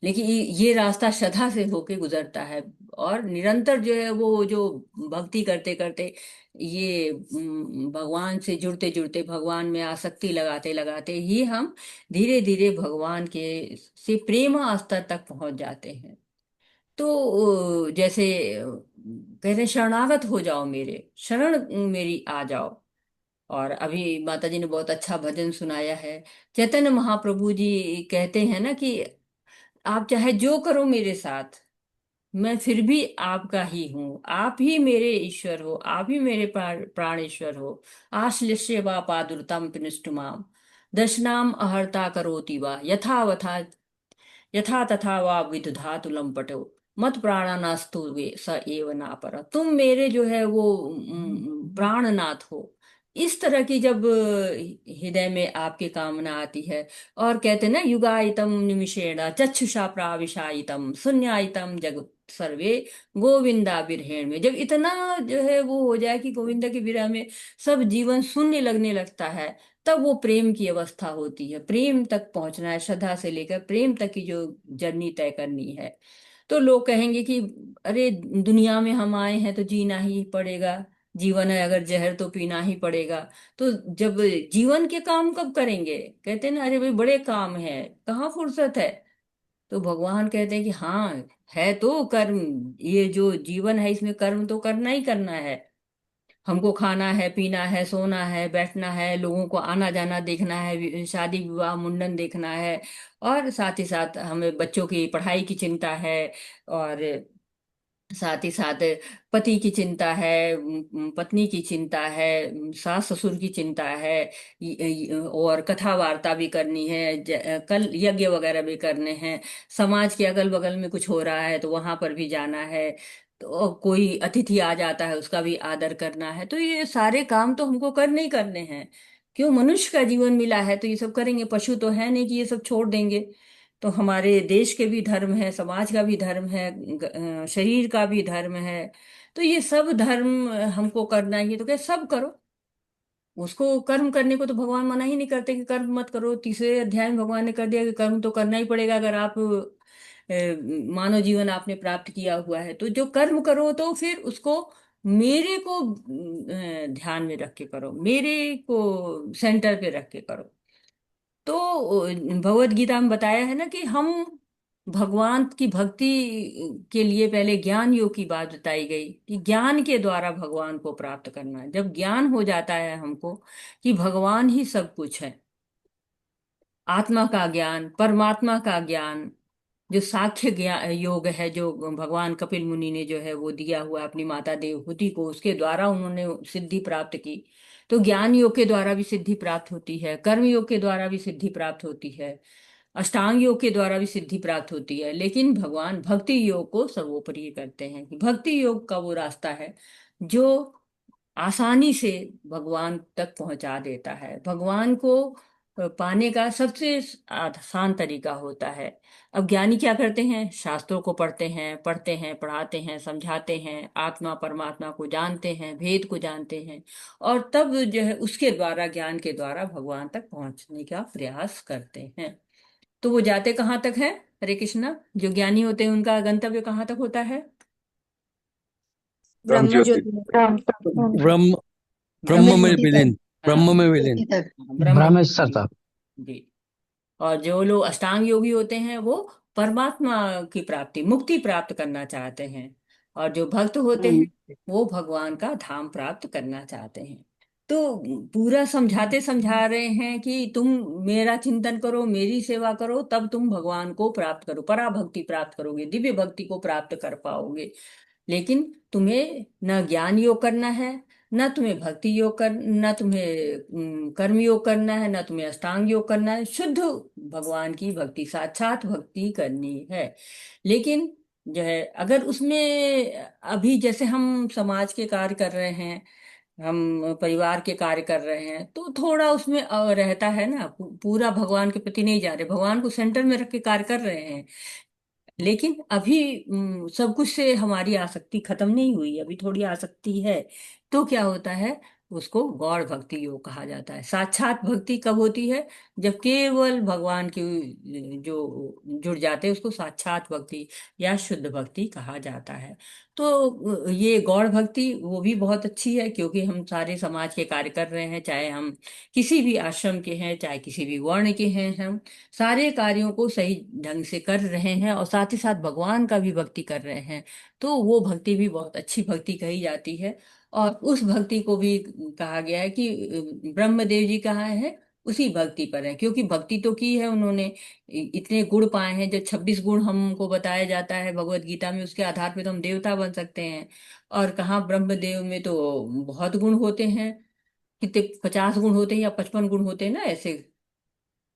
लेकिन ये रास्ता श्रद्धा से होके गुजरता है। और निरंतर जो है वो जो भक्ति करते करते, ये भगवान से जुड़ते जुड़ते, भगवान में आसक्ति लगाते लगाते ही हम धीरे धीरे भगवान के से प्रेम स्तर तक पहुंच जाते हैं। तो जैसे कहते हैं शरणागत हो जाओ, मेरे शरण मेरी आ जाओ। और अभी माता जी ने बहुत अच्छा भजन सुनाया है। चैतन्य महाप्रभु जी कहते हैं ना कि आप चाहे जो करो मेरे साथ, मैं फिर भी आपका ही हूँ। आप ही मेरे ईश्वर हो, आप ही मेरे प्राणेश्वर हो। आश्लिष्य वा पादुरतम पिनिष्टुमाम, दर्शनाम अहर्ता करोति वा यथा यथा तथा वा विदुधातु लंपटो, मत प्राणनास्तु वे स एव ना पर। तुम मेरे जो है वो प्राणनाथ हो। इस तरह की जब हृदय में आपकी कामना आती है, और कहते हैं ना, युगायतम निमिषेण चक्षुषा प्राविशायितम शून्यायतम जग सर्वे गोविंदा विरहेण में, जब इतना जो है वो हो जाए कि गोविंदा के विरह में सब जीवन शून्य लगने लगता है, तब वो प्रेम की अवस्था होती है। प्रेम तक पहुंचना है, श्रद्धा से लेकर प्रेम तक की जो जर्नी तय करनी है। तो लोग कहेंगे कि अरे दुनिया में हम आए हैं तो जीना ही पड़ेगा, जीवन है अगर जहर तो पीना ही पड़ेगा। तो जब जीवन के काम कब करेंगे? कहते हैं ना, अरे भाई बड़े काम है, कहाँ फुर्सत है। तो भगवान कहते हैं कि हाँ, है तो कर्म। ये जो जीवन है इसमें कर्म तो करना ही करना है। हमको खाना है, पीना है, सोना है, बैठना है, लोगों को आना जाना देखना है, शादी विवाह मुंडन देखना है, और साथ ही साथ हमें बच्चों की पढ़ाई की चिंता है, और साथ ही साथ पति की चिंता है, पत्नी की चिंता है, सास ससुर की चिंता है, और कथा वार्ता भी करनी है, कल यज्ञ वगैरह भी करने हैं। समाज के अगल बगल में कुछ हो रहा है तो वहां पर भी जाना है। तो कोई अतिथि आ जाता है, उसका भी आदर करना है। तो ये सारे काम तो हमको करने ही करने हैं। क्यों, मनुष्य का जीवन मिला है तो ये सब करेंगे। पशु तो है नहीं कि ये सब छोड़ देंगे। तो हमारे देश के भी धर्म है, समाज का भी धर्म है, शरीर का भी धर्म है। तो ये सब धर्म हमको करना ही है, तो क्या सब करो। उसको कर्म करने को तो भगवान मना ही नहीं करते कि कर्म मत करो। तीसरे अध्याय में भगवान ने कर दिया कि कर्म तो करना ही पड़ेगा। अगर आप मानव जीवन आपने प्राप्त किया हुआ है तो जो कर्म करो तो फिर उसको मेरे को ध्यान में रख के करो, मेरे को सेंटर पे रख के करो। तो भगवत गीता में बताया है ना कि हम भगवान की भक्ति के लिए पहले ज्ञान योग की बात बताई गई कि ज्ञान के द्वारा भगवान को प्राप्त करना है। जब ज्ञान हो जाता है हमको कि भगवान ही सब कुछ है, आत्मा का ज्ञान, परमात्मा का ज्ञान, जो साख्य ज्ञान योग है जो भगवान कपिल मुनि ने जो है वो दिया हुआ अपनी माता देवहूति को, उसके द्वारा उन्होंने सिद्धि प्राप्त की। तो ज्ञान योग के द्वारा भी सिद्धि प्राप्त होती है, कर्म योग के द्वारा भी सिद्धि प्राप्त होती है, अष्टांग योग के द्वारा भी सिद्धि प्राप्त होती है। लेकिन भगवान भक्ति योग को सर्वोपरि करते हैं कि भक्ति योग का वो रास्ता है जो आसानी से भगवान तक पहुंचा देता है। भगवान को पाने का सबसे आसान तरीका होता है। अब ज्ञानी क्या करते हैं, शास्त्रों को पढ़ते हैं पढ़ाते हैं, समझाते हैं, आत्मा परमात्मा को जानते हैं, भेद को जानते हैं, और तब जो है उसके द्वारा, ज्ञान के द्वारा भगवान तक पहुंचने का प्रयास करते हैं। तो वो जाते कहाँ तक है, हरे कृष्णा, जो ज्ञानी होते हैं उनका गंतव्य कहाँ तक होता है? ब्रह्म ब्रह्म ज्योति। ज्योति में। ब्रह्म तक। ब्रह्म, ब्रह्म ब्रह्म में ज्योति तक। विलीन, ब्रह्म हाँ, में विलीन। ज्योति तक। ब्रह्म ब्रह्मेश्वर था। जी। और जो लोग अष्टांग योगी होते हैं वो परमात्मा की प्राप्ति, मुक्ति प्राप्त करना चाहते हैं। और जो भक्त होते हम्म। हैं वो भगवान का धाम प्राप्त करना चाहते हैं। तो पूरा समझाते समझा रहे हैं कि तुम मेरा चिंतन करो, मेरी सेवा करो, तब तुम भगवान को प्राप्त करो, पराभक्ति प्राप्त करोगे, दिव्य भक्ति को प्राप्त कर पाओगे। लेकिन तुम्हें न ज्ञान योग करना है, न तुम्हें भक्ति योग कर, न तुम्हें कर्म योग करना है, न तुम्हें अष्टांग योग करना है। शुद्ध भगवान की भक्ति, साक्षात भक्ति करनी है। लेकिन जो है अगर उसमें अभी जैसे हम समाज के कार्य कर रहे हैं, हम परिवार के कार्य कर रहे हैं, तो थोड़ा उसमें रहता है ना, पूरा भगवान के प्रति नहीं जा रहे, भगवान को सेंटर में रख के कार्य कर रहे हैं। लेकिन अभी सब कुछ से हमारी आसक्ति खत्म नहीं हुई, अभी थोड़ी आसक्ति है। तो क्या होता है, उसको गौड़ भक्ति योग कहा जाता है। साक्षात भक्ति कब होती है, जब केवल भगवान की जो जुड़ जाते हैं उसको साक्षात भक्ति या शुद्ध भक्ति कहा जाता है। तो ये गौड़ भक्ति वो भी बहुत अच्छी है, क्योंकि हम सारे समाज के कार्य कर रहे हैं, चाहे हम किसी भी आश्रम के हैं, चाहे किसी भी वर्ण के हैं, हम सारे कार्यों को सही ढंग से कर रहे हैं और साथ ही साथ भगवान का भी भक्ति कर रहे हैं। तो वो भक्ति भी बहुत अच्छी भक्ति कही जाती है। और उस भक्ति को भी कहा गया है कि ब्रह्मदेव जी कहाँ है, उसी भक्ति पर है, क्योंकि भक्ति तो की है उन्होंने, इतने गुण पाए हैं। जो 26 गुण हमको बताया जाता है भगवत गीता में, उसके आधार पे तो हम देवता बन सकते हैं। और कहाँ, ब्रह्मदेव में तो बहुत गुण होते हैं, कितने 50 गुण होते हैं या 55 गुण होते हैं ना ऐसे।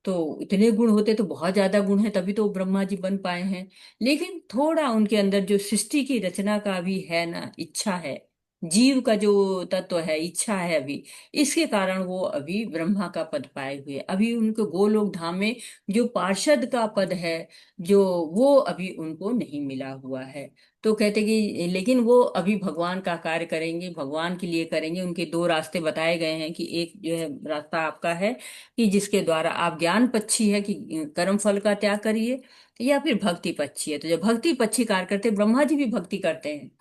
तो इतने गुण होते तो बहुत ज्यादा गुण है, तभी तो ब्रह्मा जी बन पाए हैं। लेकिन थोड़ा उनके अंदर जो सृष्टि की रचना का भी है ना, इच्छा है, जीव का जो तत्व है, इच्छा है अभी, इसके कारण वो अभी ब्रह्मा का पद पाए हुए। अभी उनको गोलोक धाम में जो पार्षद का पद है, जो वो अभी उनको नहीं मिला हुआ है। तो कहते कि लेकिन वो अभी भगवान का कार्य करेंगे, भगवान के लिए करेंगे। उनके दो रास्ते बताए गए हैं कि एक जो है रास्ता आपका है कि जिसके द्वारा आप, ज्ञान पक्षी है कि कर्म फल का त्याग करिए, या फिर भक्ति पक्षी है। तो जब भक्ति पक्षी कार्य करते हैं, ब्रह्मा जी भी भक्ति करते हैं,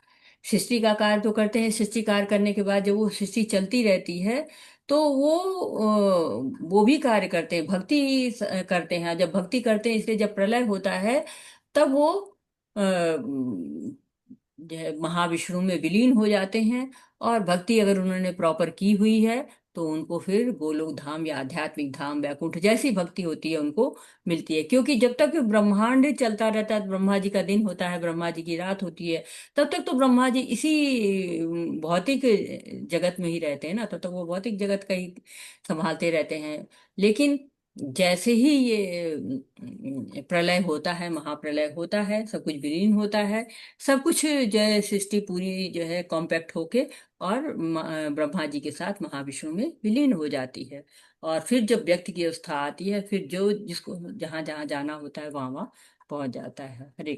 सृष्टि का कार्य तो करते हैं। सृष्टि कार्य करने के बाद जब वो सृष्टि चलती रहती है तो वो भी कार्य करते हैं, भक्ति करते हैं। जब भक्ति करते हैं, इसलिए जब प्रलय होता है तब वो जो है महाविष्णु में विलीन हो जाते हैं। और भक्ति अगर उन्होंने प्रॉपर की हुई है तो उनको फिर गोलोक धाम या आध्यात्मिक धाम, वैकुंठ जैसी भक्ति होती है उनको मिलती है। क्योंकि जब तक ब्रह्मांड चलता रहता है, ब्रह्मा जी का दिन होता है, ब्रह्मा जी की रात होती है, तब तक तो ब्रह्मा जी इसी भौतिक जगत में ही रहते हैं ना, तब तक वो भौतिक जगत का ही संभालते रहते हैं। लेकिन जैसे ही ये प्रलय होता है, महाप्रलय होता है, सब कुछ विलीन होता है, सब कुछ जो है सृष्टि पूरी जो है कॉम्पैक्ट होके और ब्रह्मा जी के साथ महाविष्णु में विलीन हो जाती है। और फिर जब व्यक्ति की अवस्था आती है, फिर जो जिसको जहां जहां जाना होता है वहां वहां पहुंच जाता है। हरे